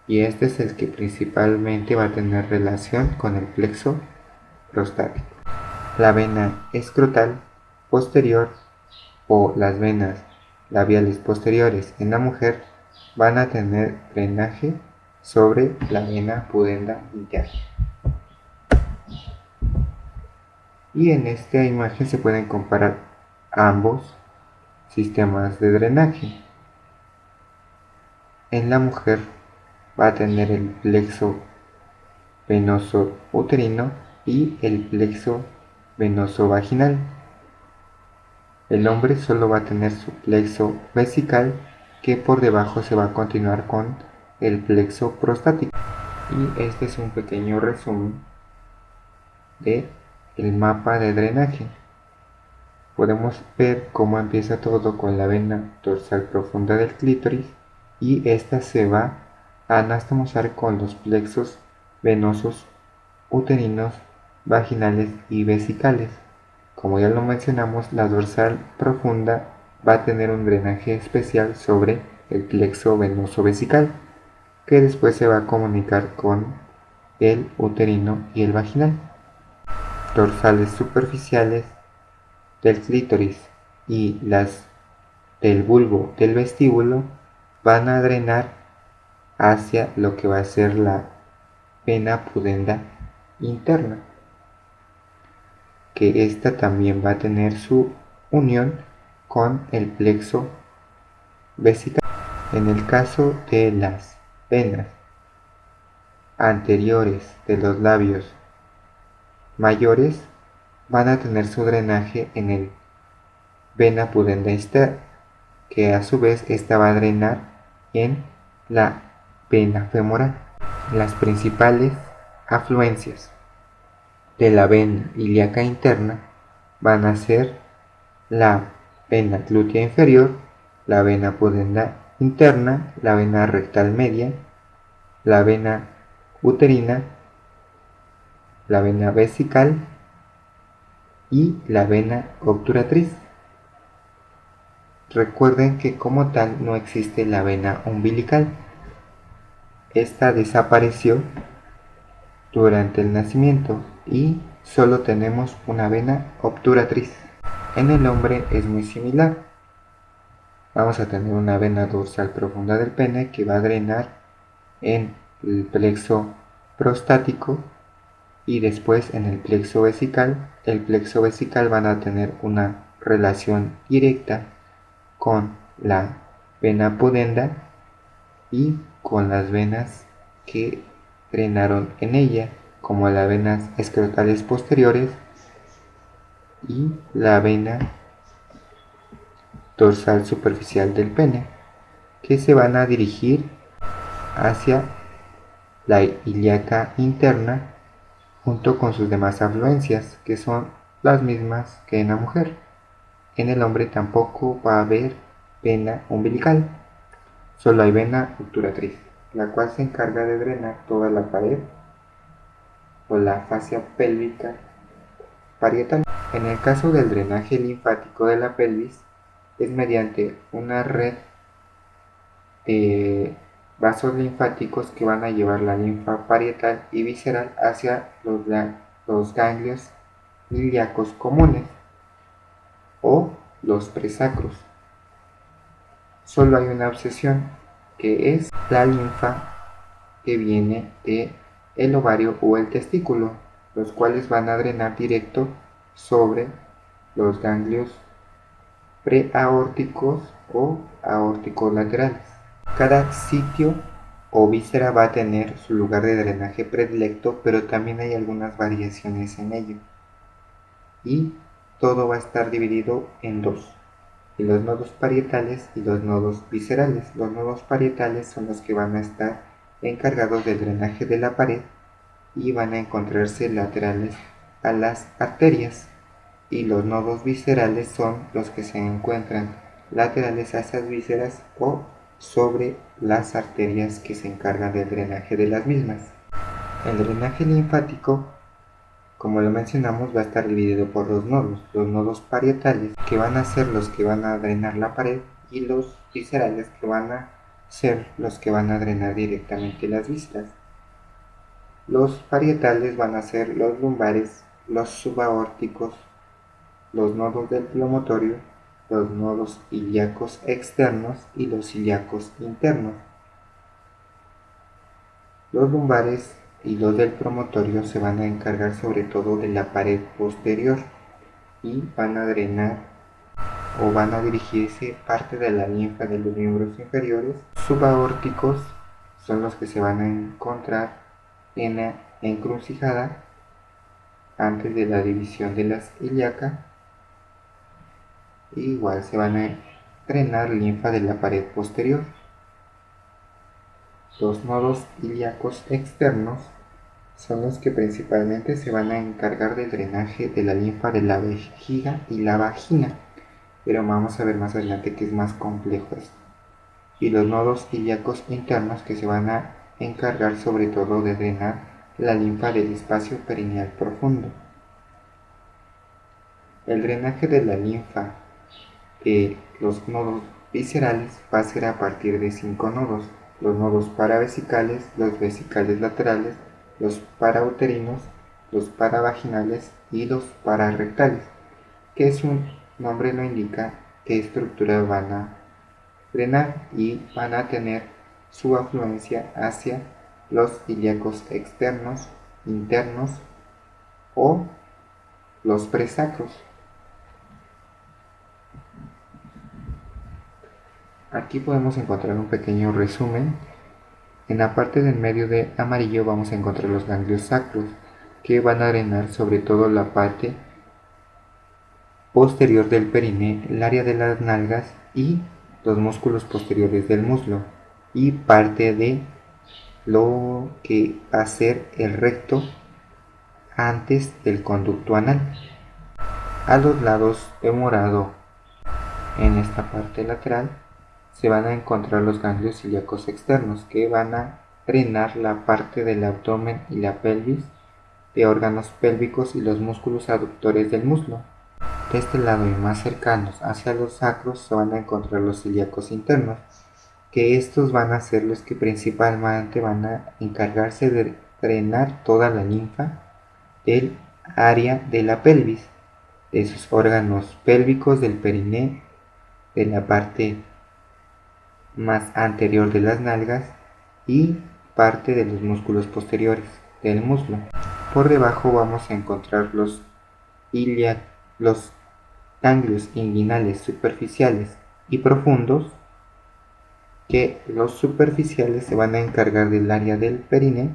Y este es el que principalmente va a tener relación con el plexo prostático. La vena escrotal posterior o las venas labiales posteriores en la mujer van a tener drenaje sobre la vena pudenda interna. Y en esta imagen se pueden comparar ambos sistemas de drenaje. En la mujer va a tener el plexo venoso uterino y el plexo venoso vaginal. El hombre solo va a tener su plexo vesical, que por debajo se va a continuar con el plexo prostático. Y este es un pequeño resumen de el mapa de drenaje. Podemos ver cómo empieza todo con la vena dorsal profunda del clítoris, y esta se va a anastomosar con los plexos venosos uterinos, vaginales y vesicales. Como ya lo mencionamos, la dorsal profunda va a tener un drenaje especial sobre el plexo venoso vesical, que después se va a comunicar con el uterino y el vaginal. Dorsales superficiales del clítoris y las del bulbo del vestíbulo van a drenar hacia lo que va a ser la vena pudenda interna, que esta también va a tener su unión con el plexo vesical. En el caso de las venas anteriores de los labios mayores, van a tener su drenaje en el vena pudenda externa, que a su vez esta va a drenar en la vena femoral. Las principales afluencias de la vena ilíaca interna van a ser la vena glútea inferior, la vena pudenda interna, la vena rectal media, la vena uterina, la vena vesical y la vena obturatriz. Recuerden que como tal no existe la vena umbilical. Esta desapareció durante el nacimiento y solo tenemos una vena obturatriz. En el hombre es muy similar. Vamos a tener una vena dorsal profunda del pene que va a drenar en el plexo prostático y después en el plexo vesical. El plexo vesical van a tener una relación directa con la vena pudenda y con las venas que drenaron en ella, como las venas escrotales posteriores y la vena dorsal superficial del pene, que se van a dirigir hacia la ilíaca interna junto con sus demás afluencias, que son las mismas que en la mujer. En el hombre tampoco va a haber vena umbilical, solo hay vena obturatriz, la cual se encarga de drenar toda la pared o la fascia pélvica parietal. En el caso del drenaje linfático de la pelvis, es mediante una red de vasos linfáticos que van a llevar la linfa parietal y visceral hacia los ganglios ilíacos comunes o los presacros. Solo hay una obsesión, que es la linfa que viene del ovario o el testículo, los cuales van a drenar directo sobre los ganglios preaórticos o aórticos laterales. Cada sitio o víscera va a tener su lugar de drenaje predilecto, pero también hay algunas variaciones en ello. Y todo va a estar dividido en dos: y los nodos parietales y los nodos viscerales. Los nodos parietales son los que van a estar encargados del drenaje de la pared y van a encontrarse laterales a las arterias, y los nodos viscerales son los que se encuentran laterales a esas vísceras o sobre las arterias que se encargan del drenaje de las mismas. El drenaje linfático, como lo mencionamos, va a estar dividido por los nodos parietales, que van a ser los que van a drenar la pared, y los viscerales, que van a ser los que van a drenar directamente las vísceras. Los parietales van a ser los lumbares, los subaórticos, los nodos del promontorio, los nodos ilíacos externos y los ilíacos internos. Los lumbares y los del promontorio se van a encargar sobre todo de la pared posterior y van a drenar o van a dirigirse parte de la linfa de los miembros inferiores. Subaórticos son los que se van a encontrar en la encrucijada antes de la división de las ilíacas. Igual se van a drenar linfa de la pared posterior. Los nodos ilíacos externos son los que principalmente se van a encargar del drenaje de la linfa de la vejiga y la vagina, pero vamos a ver más adelante que es más complejo esto. Y los nodos ilíacos internos, que se van a encargar sobre todo de drenar la linfa del espacio perineal profundo. El drenaje de la linfa de los nodos viscerales va a ser a partir de 5 nodos: los nodos paravesicales, los vesicales laterales, los parauterinos, los paravaginales y los pararrectales, que su nombre lo indica, qué estructura van a drenar y van a tener su afluencia hacia los ilíacos externos, internos o los presacros. Aquí podemos encontrar un pequeño resumen. En la parte del medio de amarillo vamos a encontrar los ganglios sacros, que van a drenar sobre todo la parte posterior del perine, el área de las nalgas y los músculos posteriores del muslo, y parte de lo que va a ser el recto antes del conducto anal. A los lados de morado, en esta parte lateral, se van a encontrar los ganglios ilíacos externos, que van a drenar la parte del abdomen y la pelvis, de órganos pélvicos y los músculos aductores del muslo. De este lado y más cercanos hacia los sacros se van a encontrar los ilíacos internos, que estos van a ser los que principalmente van a encargarse de drenar toda la linfa del área de la pelvis, de sus órganos pélvicos, del periné, de la parte más anterior de las nalgas y parte de los músculos posteriores del muslo. Por debajo vamos a encontrar los ganglios inguinales superficiales y profundos, que los superficiales se van a encargar del área del perine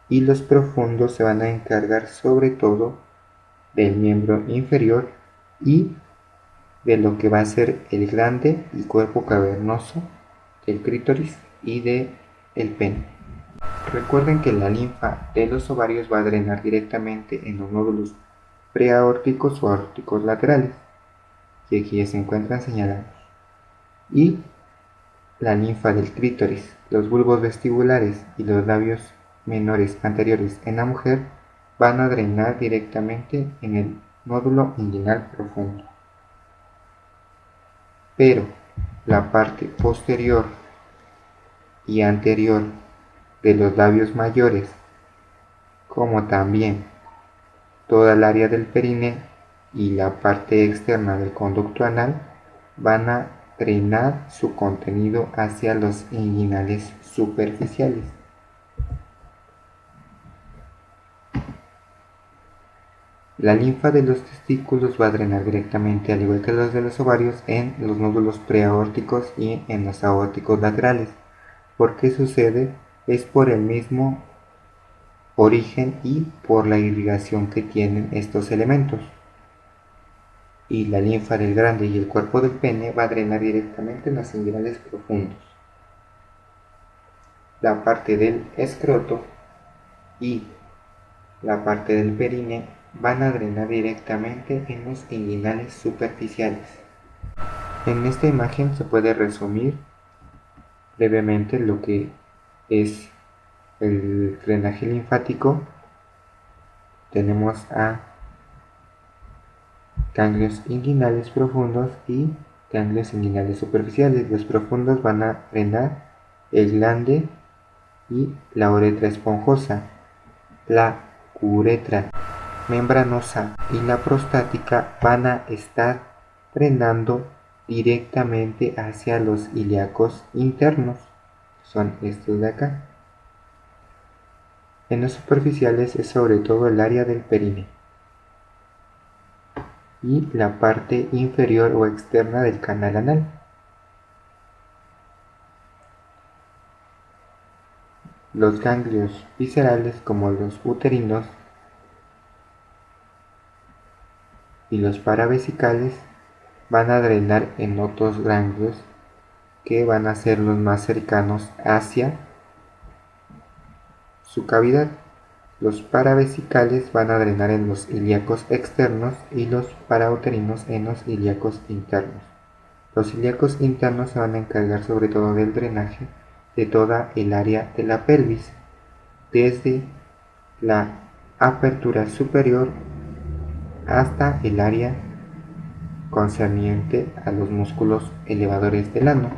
y los profundos se van a encargar sobre todo del miembro inferior y de lo que va a ser el glande y cuerpo cavernoso del clítoris y del pene. Recuerden que la linfa de los ovarios va a drenar directamente en los nódulos preaórticos o aórticos laterales, que aquí se encuentran señalados, y la linfa del clítoris, los bulbos vestibulares y los labios menores anteriores en la mujer van a drenar directamente en el nódulo inguinal profundo. Pero la parte posterior y anterior de los labios mayores, como también toda el área del perine y la parte externa del conducto anal, van a drenar su contenido hacia los inguinales superficiales. La linfa de los testículos va a drenar directamente, al igual que los de los ovarios, en los nódulos preaórticos y en los aórticos laterales. ¿Por qué sucede? Es por el mismo origen y por la irrigación que tienen estos elementos. Y la linfa del glande y el cuerpo del pene va a drenar directamente en los inguinales profundos. La parte del escroto y la parte del perine van a drenar directamente en los inguinales superficiales. En esta imagen se puede resumir brevemente lo que es el drenaje linfático. Tenemos a ganglios inguinales profundos y ganglios inguinales superficiales. Los profundos van a drenar el glande y la uretra esponjosa, la uretra membranosa y la prostática van a estar drenando directamente hacia los ilíacos internos, son estos de acá. En los superficiales es sobre todo el área del perine y la parte inferior o externa del canal anal. Los ganglios viscerales, como los uterinos y los paravesicales, van a drenar en otros ganglios que van a ser los más cercanos hacia su cavidad. Los paravesicales van a drenar en los ilíacos externos y los parauterinos en los ilíacos internos. Los ilíacos internos se van a encargar sobre todo del drenaje de toda el área de la pelvis, desde la apertura superior hasta el área concerniente a los músculos elevadores del ano,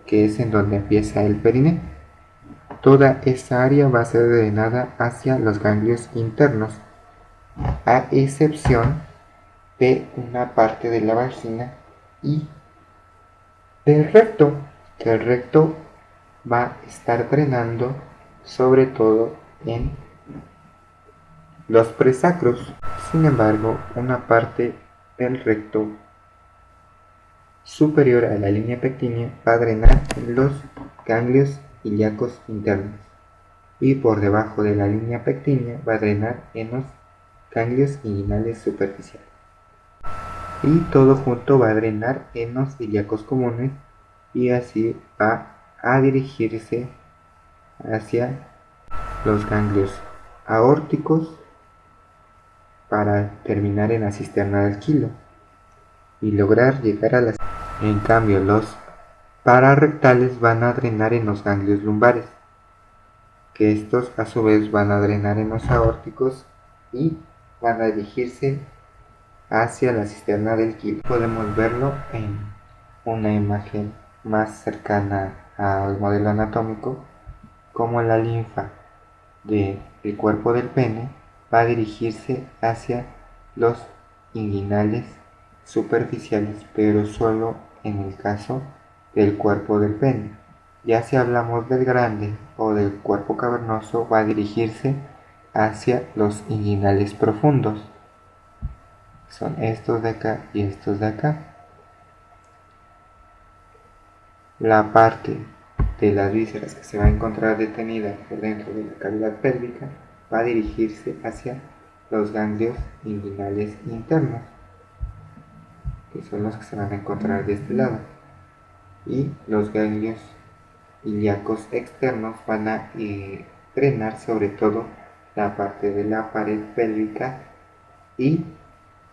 que es en donde empieza el periné. Toda esa área va a ser drenada hacia los ganglios internos, a excepción de una parte de la vagina y del recto, que el recto va a estar drenando sobre todo en los presacros. Sin embargo, una parte del recto superior a la línea pectínea va a drenar en los ganglios ilíacos internos y por debajo de la línea pectínea va a drenar en los ganglios inguinales superficiales. Y todo junto va a drenar en los ilíacos comunes y así va a dirigirse hacia los ganglios aórticos para terminar en la cisterna del quilo y lograr llegar a las... En cambio, los pararrectales van a drenar en los ganglios lumbares, que estos a su vez van a drenar en los aórticos y van a dirigirse hacia la cisterna del quilo. Podemos verlo en una imagen más cercana al modelo anatómico, como la linfa del cuerpo del pene va a dirigirse hacia los inguinales superficiales, pero solo en el caso del cuerpo del pene. Ya si hablamos del grande o del cuerpo cavernoso, va a dirigirse hacia los inguinales profundos. Son estos de acá y estos de acá. La parte de las vísceras que se va a encontrar detenida por dentro de la cavidad pélvica va a dirigirse hacia los ganglios inguinales internos, que son los que se van a encontrar de este lado, y los ganglios ilíacos externos van a drenar sobre todo la parte de la pared pélvica y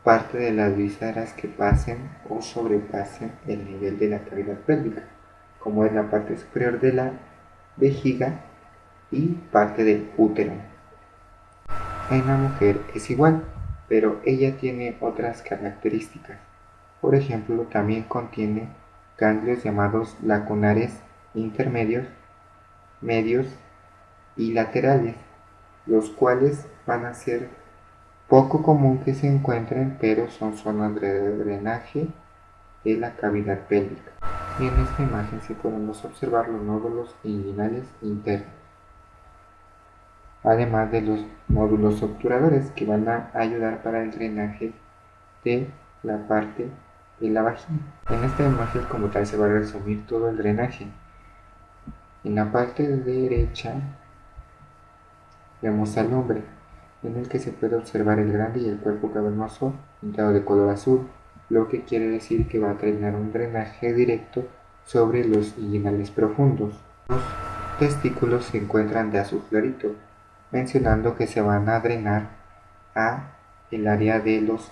parte de las vísceras que pasen o sobrepasen el nivel de la cavidad pélvica, como es la parte superior de la vejiga y parte del útero. En la mujer es igual, pero ella tiene otras características. Por ejemplo, también contiene ganglios llamados lacunares intermedios, medios y laterales, los cuales van a ser poco común que se encuentren, pero son zonas de drenaje de la cavidad pélvica. Y en esta imagen sí podemos observar los nódulos inguinales internos, además de los nódulos obturadores que van a ayudar para el drenaje de la parte de la vagina. En esta imagen como tal se va a resumir todo el drenaje. En la parte derecha vemos al hombre, en el que se puede observar el grande y el cuerpo cavernoso pintado de color azul, lo que quiere decir que va a tener un drenaje directo sobre los inguinales profundos. Los testículos se encuentran de azul clarito, mencionando que se van a drenar a el área de los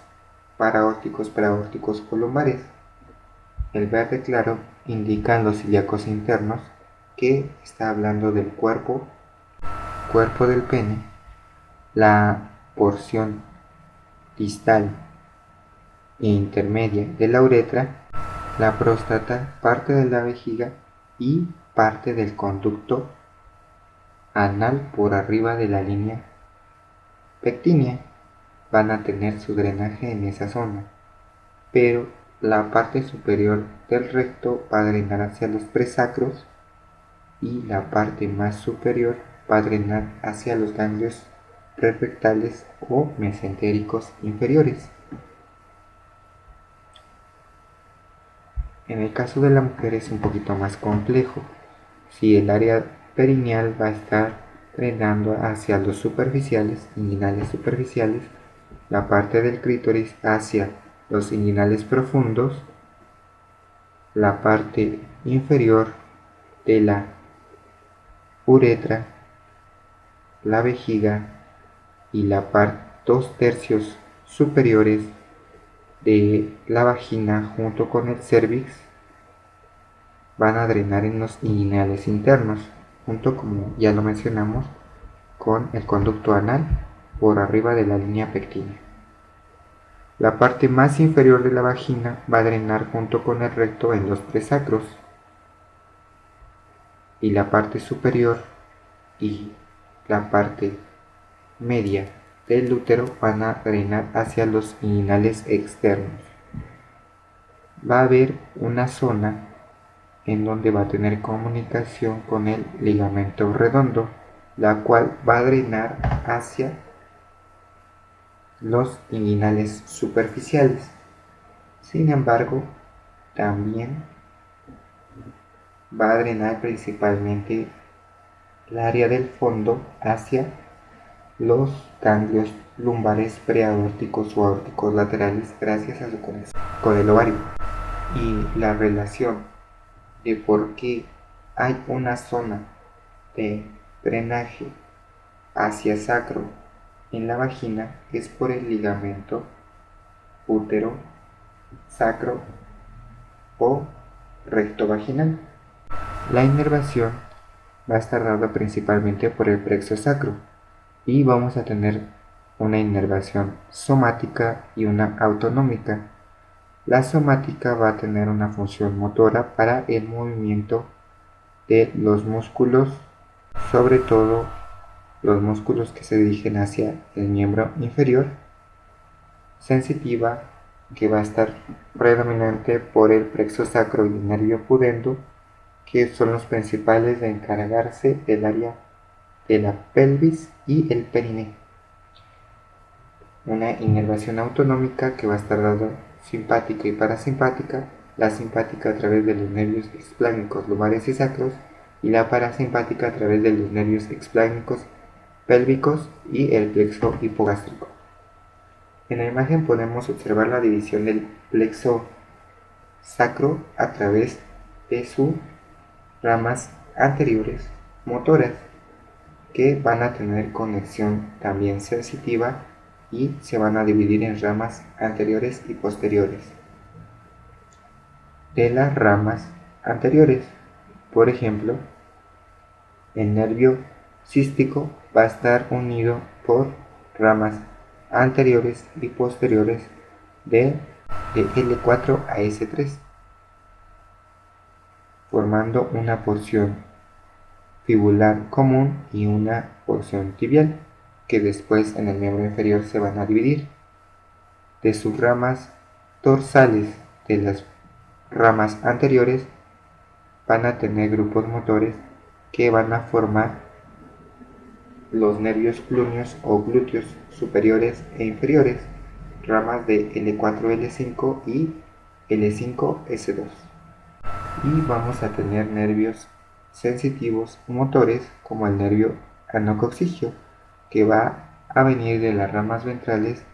paraórticos, preaórticos o lumbares. El verde claro indican los ilíacos internos, que está hablando del cuerpo del pene, la porción distal e intermedia de la uretra, la próstata, parte de la vejiga y parte del conducto anal por arriba de la línea pectínea. Van a tener su drenaje en esa zona, pero la parte superior del recto va a drenar hacia los presacros y la parte más superior va a drenar hacia los ganglios prerrectales o mesentéricos inferiores. En el caso de la mujer es un poquito más complejo. Si el área perineal va a estar drenando hacia los superficiales, inguinales superficiales, la parte del clítoris hacia los inguinales profundos, la parte inferior de la uretra, la vejiga y la parte 2/3 superiores de la vagina junto con el cervix van a drenar en los inguinales internos, junto, como ya lo mencionamos, con el conducto anal por arriba de la línea pectínea. La parte más inferior de la vagina va a drenar junto con el recto en los presacros, y la parte superior y la parte media del útero van a drenar hacia los inguinales externos. Va a haber una zona en donde va a tener comunicación con el ligamento redondo, la cual va a drenar hacia los inguinales superficiales. Sin embargo, también va a drenar principalmente el área del fondo hacia los ganglios lumbares preaórticos o aórticos laterales gracias a su conexión con el ovario. Y la relación de por qué hay una zona de drenaje hacia sacro en la vagina es por el ligamento útero sacro o recto vaginal. La inervación va a estar dada principalmente por el plexo sacro y vamos a tener una inervación somática y una autonómica. La somática va a tener una función motora para el movimiento de los músculos, sobre todo los músculos que se dirigen hacia el miembro inferior. Sensitiva, que va a estar predominante por el plexo sacro y el nervio pudendo, que son los principales de encargarse del área de la pelvis y el perineo. Una inervación autonómica que va a estar dada simpática y parasimpática, la simpática a través de los nervios expláncnicos lumbares y sacros y la parasimpática a través de los nervios expláncnicos pélvicos y el plexo hipogástrico. En la imagen podemos observar la división del plexo sacro a través de sus ramas anteriores motoras, que van a tener conexión también sensitiva y se van a dividir en ramas anteriores y posteriores. De las ramas anteriores, por ejemplo, el nervio cístico va a estar unido por ramas anteriores y posteriores de L4 a S3, formando una porción fibular común y una porción tibial, que después en el miembro inferior se van a dividir. De sus ramas dorsales de las ramas anteriores van a tener grupos motores que van a formar los nervios cluneos o glúteos superiores e inferiores, ramas de L4-L5 y L5-S2. Y vamos a tener nervios sensitivos motores como el nervio anococcigio, que va a venir de las ramas ventrales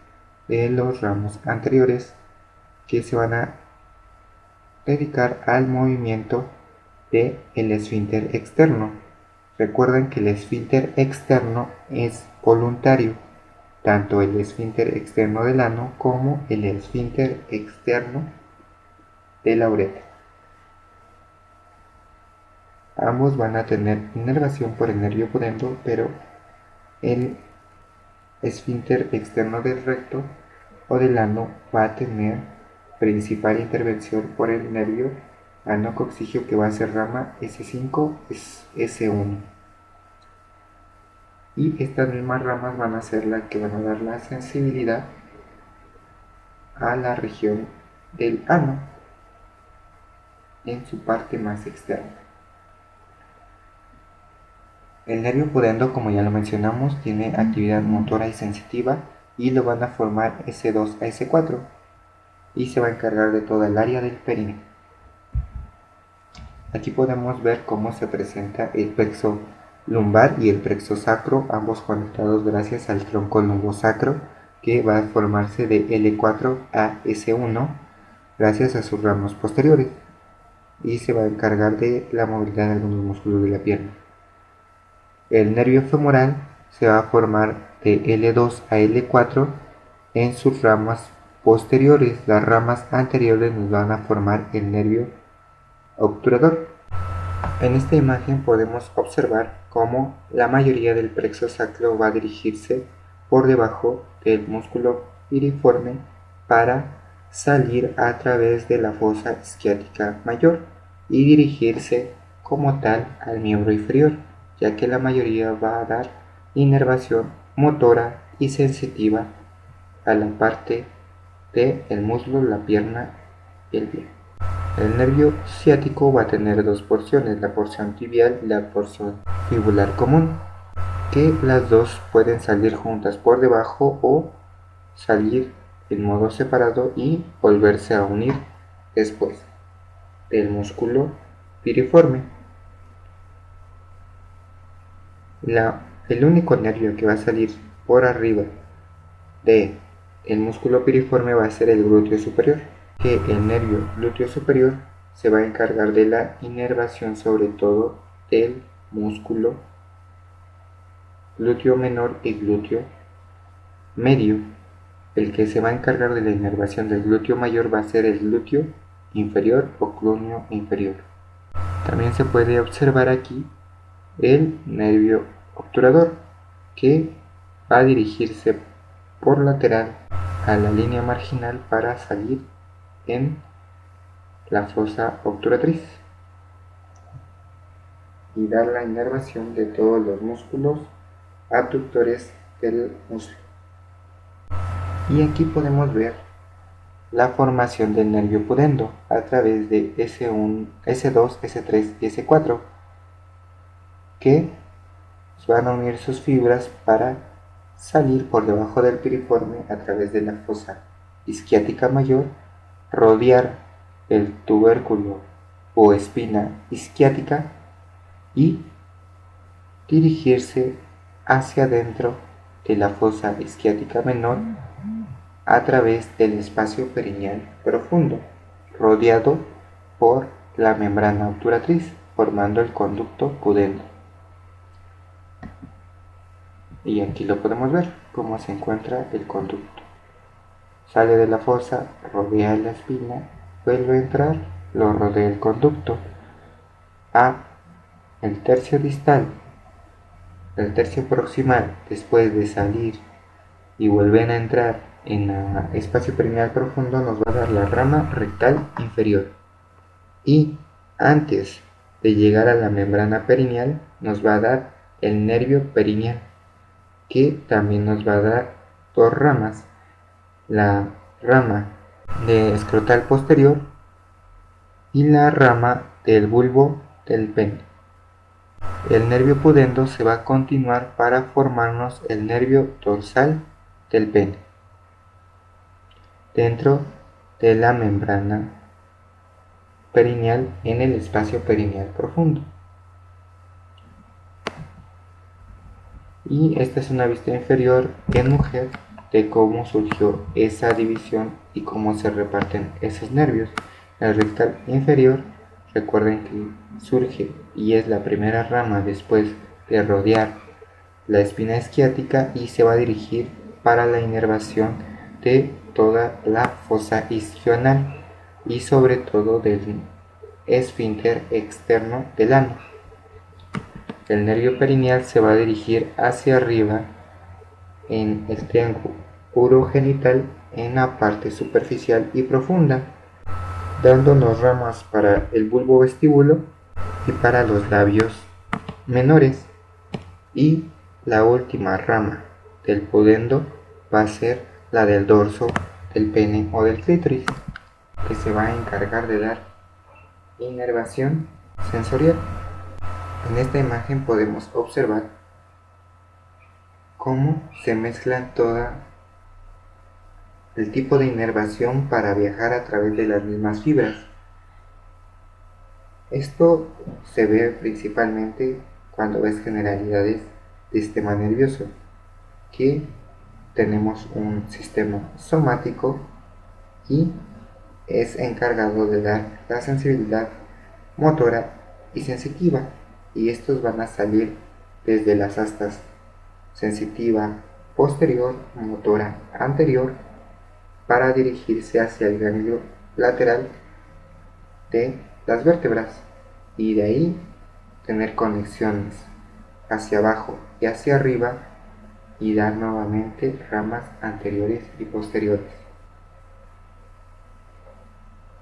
de los ramos anteriores, que se van a dedicar al movimiento del esfínter externo. Recuerden que el esfínter externo es voluntario, tanto el esfínter externo del ano como el esfínter externo de la uretra. Ambos van a tener inervación por el nervio pudendo, pero el esfínter externo del recto o del ano va a tener principal intervención por el nervio anococcigio, que va a ser rama S5-S1. Y estas mismas ramas van a ser las que van a dar la sensibilidad a la región del ano en su parte más externa. El nervio pudendo, como ya lo mencionamos, tiene actividad motora y sensitiva y lo van a formar S2 a S4 y se va a encargar de toda el área del perineo. Aquí podemos ver cómo se presenta el plexo lumbar y el plexo sacro, ambos conectados gracias al tronco lumbosacro, que va a formarse de L4 a S1 gracias a sus ramos posteriores y se va a encargar de la movilidad de algunos músculos de la pierna. El nervio femoral se va a formar de L2 a L4 en sus ramas posteriores. Las ramas anteriores nos van a formar el nervio obturador. En esta imagen podemos observar cómo la mayoría del plexo sacro va a dirigirse por debajo del músculo piriforme para salir a través de la fosa isquiática mayor y dirigirse como tal al miembro inferior, ya que la mayoría va a dar inervación motora y sensitiva a la parte del muslo, la pierna y el pie. El nervio ciático va a tener dos porciones, la porción tibial y la porción fibular común, que las dos pueden salir juntas por debajo o salir en modo separado y volverse a unir después del músculo piriforme. El único nervio que va a salir por arriba del músculo piriforme va a ser el glúteo superior, que el nervio glúteo superior se va a encargar de la inervación sobre todo del músculo glúteo menor y glúteo medio. El que se va a encargar de la inervación del glúteo mayor va a ser el glúteo inferior o clúneo inferior. También se puede observar aquí el nervio obturador, que va a dirigirse por lateral a la línea marginal para salir en la fosa obturatriz y dar la inervación de todos los músculos abductores del muslo. Y aquí podemos ver la formación del nervio pudendo a través de S1, S2, S3 y S4, que van a unir sus fibras para salir por debajo del piriforme a través de la fosa isquiática mayor, rodear el tubérculo o espina isquiática y dirigirse hacia adentro de la fosa isquiática menor a través del espacio perineal profundo, rodeado por la membrana obturatriz, formando el conducto pudendo. Y aquí lo podemos ver, cómo se encuentra el conducto. Sale de la fosa, rodea la espina, vuelve a entrar, lo rodea el conducto. El tercio distal, el tercio proximal, después de salir y volver a entrar en el espacio perineal profundo, nos va a dar la rama rectal inferior. Y antes de llegar a la membrana perineal, nos va a dar el nervio perineal, que también nos va a dar dos ramas, la rama de escrotal posterior y la rama del bulbo del pene. El nervio pudendo se va a continuar para formarnos el nervio dorsal del pene dentro de la membrana perineal en el espacio perineal profundo. Y esta es una vista inferior en mujer de cómo surgió esa división y cómo se reparten esos nervios. El rectal inferior, recuerden que surge y es la primera rama después de rodear la espina isquiática y se va a dirigir para la inervación de toda la fosa isquional y sobre todo del esfínter externo del ano. El nervio perineal se va a dirigir hacia arriba en el triángulo urogenital en la parte superficial y profunda, dándonos ramas para el bulbo vestíbulo y para los labios menores. Y la última rama del pudendo va a ser la del dorso del pene o del clítoris, que se va a encargar de dar inervación sensorial. En esta imagen podemos observar cómo se mezclan todo el tipo de inervación para viajar a través de las mismas fibras. Esto se ve principalmente cuando ves generalidades de sistema nervioso, que tenemos un sistema somático y es encargado de dar la sensibilidad motora y sensitiva, y estos van a salir desde las astas sensitiva posterior, motora anterior, para dirigirse hacia el ganglio lateral de las vértebras y de ahí tener conexiones hacia abajo y hacia arriba y dar nuevamente ramas anteriores y posteriores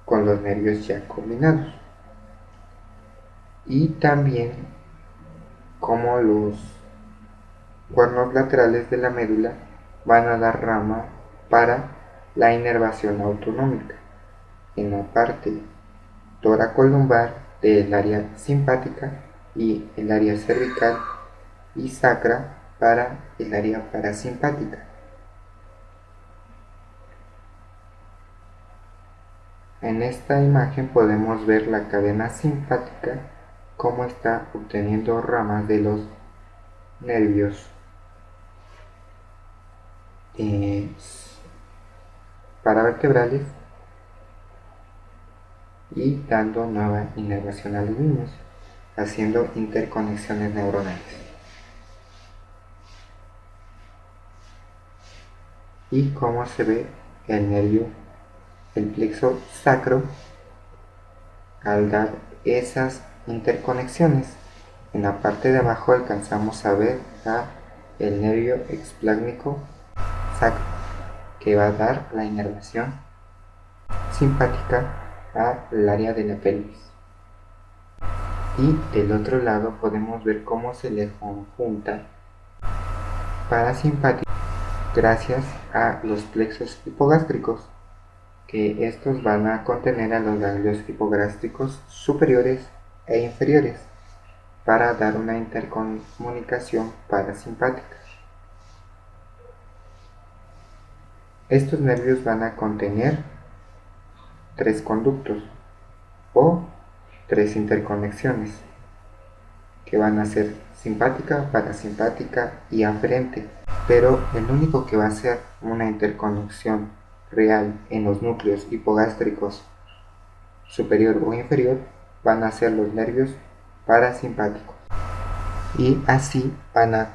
con los nervios ya combinados. Y también como los cuernos laterales de la médula van a dar rama para la inervación autonómica en la parte toracolumbar del área simpática y el área cervical y sacra para el área parasimpática. En esta imagen podemos ver la cadena simpática cómo está obteniendo ramas de los nervios paravertebrales y dando nueva inervación a los niños, haciendo interconexiones neuronales. Y cómo se ve el nervio, el plexo sacro, al dar esas interconexiones. En la parte de abajo alcanzamos a ver el nervio explácnico sacro, que va a dar la inervación simpática al área de la pelvis. Y del otro lado podemos ver cómo se le conjunta parasimpático gracias a los plexos hipogástricos, que estos van a contener a los ganglios hipogástricos superiores e inferiores para dar una intercomunicación parasimpática. Estos nervios van a contener 3 conductos o 3 interconexiones que van a ser simpática, parasimpática y aferente, pero el único que va a hacer una interconexión real en los núcleos hipogástricos superior o inferior van a ser los nervios parasimpáticos, y así van a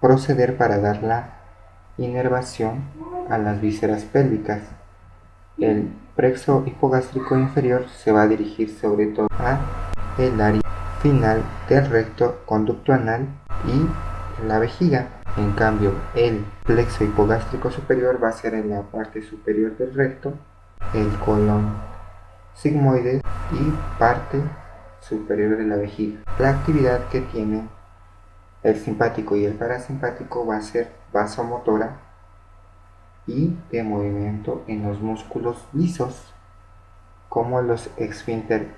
proceder para dar la inervación a las vísceras pélvicas. El plexo hipogástrico inferior se va a dirigir sobre todo a el área final del recto conducto anal y la vejiga. En cambio, el plexo hipogástrico superior va a ser en la parte superior del recto, el colon sigmoides y parte superior de la vejiga. La actividad que tienen el simpático y el parasimpático va a ser vasomotora y de movimiento en los músculos lisos, como los esfínter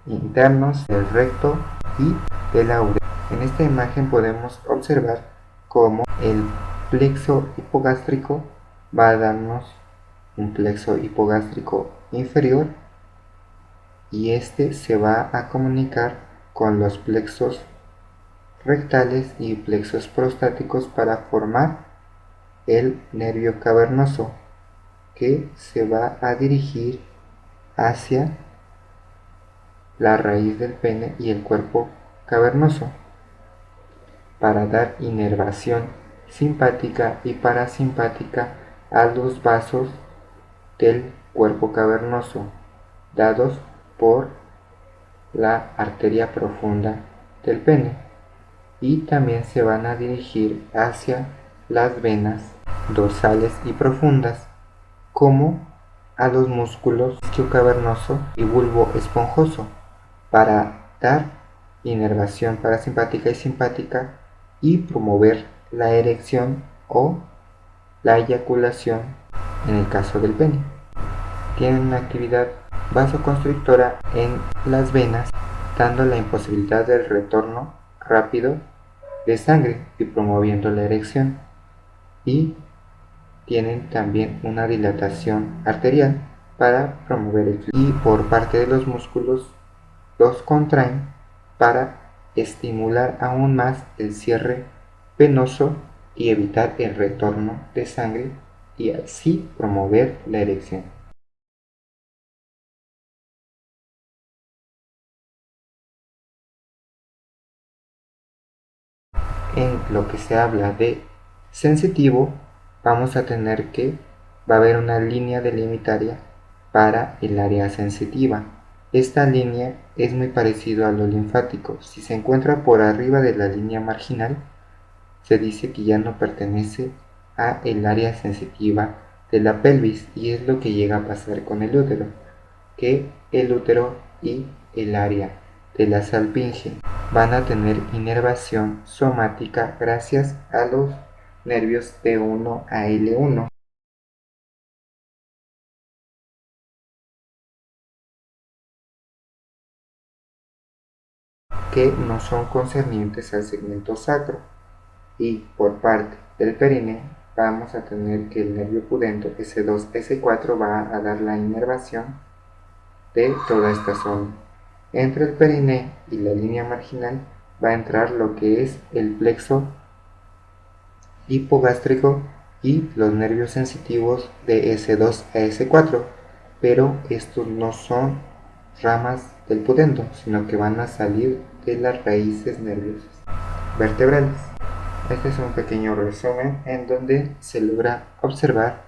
internos del recto y de la uretra. En esta imagen podemos observar cómo el plexo hipogástrico va a darnos un plexo hipogástrico inferior, y este se va a comunicar con los plexos rectales y plexos prostáticos para formar el nervio cavernoso, que se va a dirigir hacia la raíz del pene y el cuerpo cavernoso para dar inervación simpática y parasimpática a los vasos del cuerpo cavernoso, dados por la arteria profunda del pene, y también se van a dirigir hacia las venas dorsales y profundas, como a los músculos isquiocavernoso y bulbo esponjoso, para dar inervación parasimpática y simpática y promover la erección o la eyaculación en el caso del pene. Tienen una actividad vasoconstrictora en las venas, dando la imposibilidad del retorno rápido de sangre y promoviendo la erección, y tienen también una dilatación arterial para promover el flujo, y por parte de los músculos los contraen para estimular aún más el cierre venoso y evitar el retorno de sangre, y así promover la erección. En lo que se habla de sensitivo, vamos a tener que va a haber una línea delimitaria para el área sensitiva. Esta línea es muy parecido a lo linfático. Si se encuentra por arriba de la línea marginal, se dice que ya no pertenece a el área sensitiva de la pelvis, y es lo que llega a pasar con el útero, que el útero y el área de la salpinge van a tener inervación somática gracias a los nervios T1 a L1, que no son concernientes al segmento sacro, y por parte del perineo vamos a tener que el nervio pudendo S2-S4 va a dar la inervación de toda esta zona. Entre el perineo y la línea marginal va a entrar lo que es el plexo hipogástrico y los nervios sensitivos de S2 a S4, pero estos no son ramas del pudendo, sino que van a salir de las raíces nerviosas vertebrales. Este es un pequeño resumen en donde se logra observar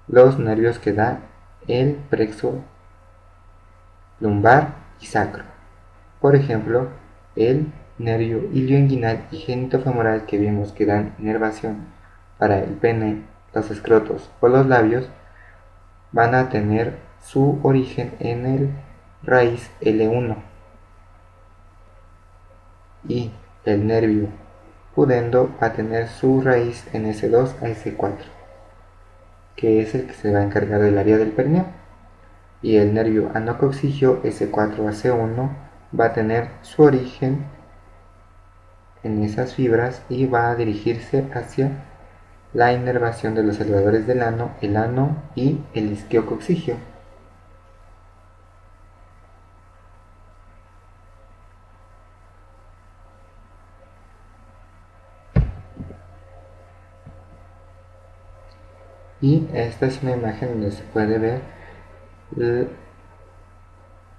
los nervios que da el plexo lumbar y sacro. Por ejemplo, el nervio ilioinguinal y genitofemoral que vimos que dan inervación para el pene, los escrotos o los labios, van a tener su origen en el raíz L1, y el nervio pudendo va a tener su raíz en S2 a S4, que es el que se va a encargar del área del perineo, y el nervio anococcigio S4 a C1 va a tener su origen en esas fibras y va a dirigirse hacia la inervación de los elevadores del ano, el ano y el isquiococcigio. Y esta es una imagen donde se puede ver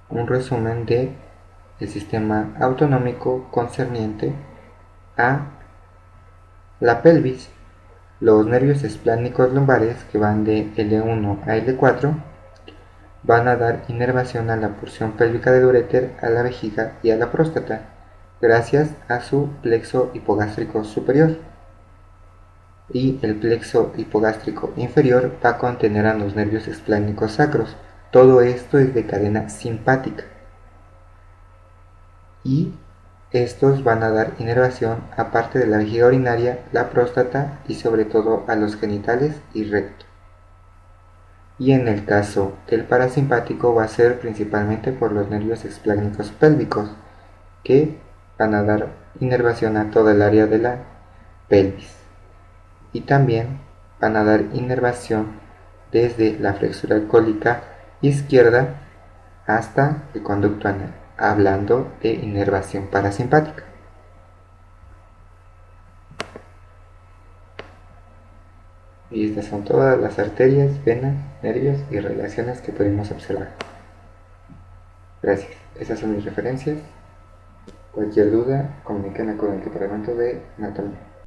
un resumen de el sistema autonómico concerniente a la pelvis. Los nervios esplánicos lumbares, que van de L1 a L4, van a dar inervación a la porción pélvica del uréter, a la vejiga y a la próstata, gracias a su plexo hipogástrico superior. Y el plexo hipogástrico inferior va a contener a los nervios esplánicos sacros. Todo esto es de cadena simpática. Y estos van a dar inervación aparte de la vejiga urinaria, la próstata y sobre todo a los genitales y recto. Y en el caso del parasimpático va a ser principalmente por los nervios esplánicos pélvicos, que van a dar inervación a toda el área de la pelvis. Y también van a dar inervación desde la flexura cólica izquierda hasta el conducto anal, hablando de inervación parasimpática. Y estas son todas las arterias, venas, nervios y relaciones que pudimos observar. Gracias. Esas son mis referencias. Cualquier duda, comuníquenme con el departamento de anatomía.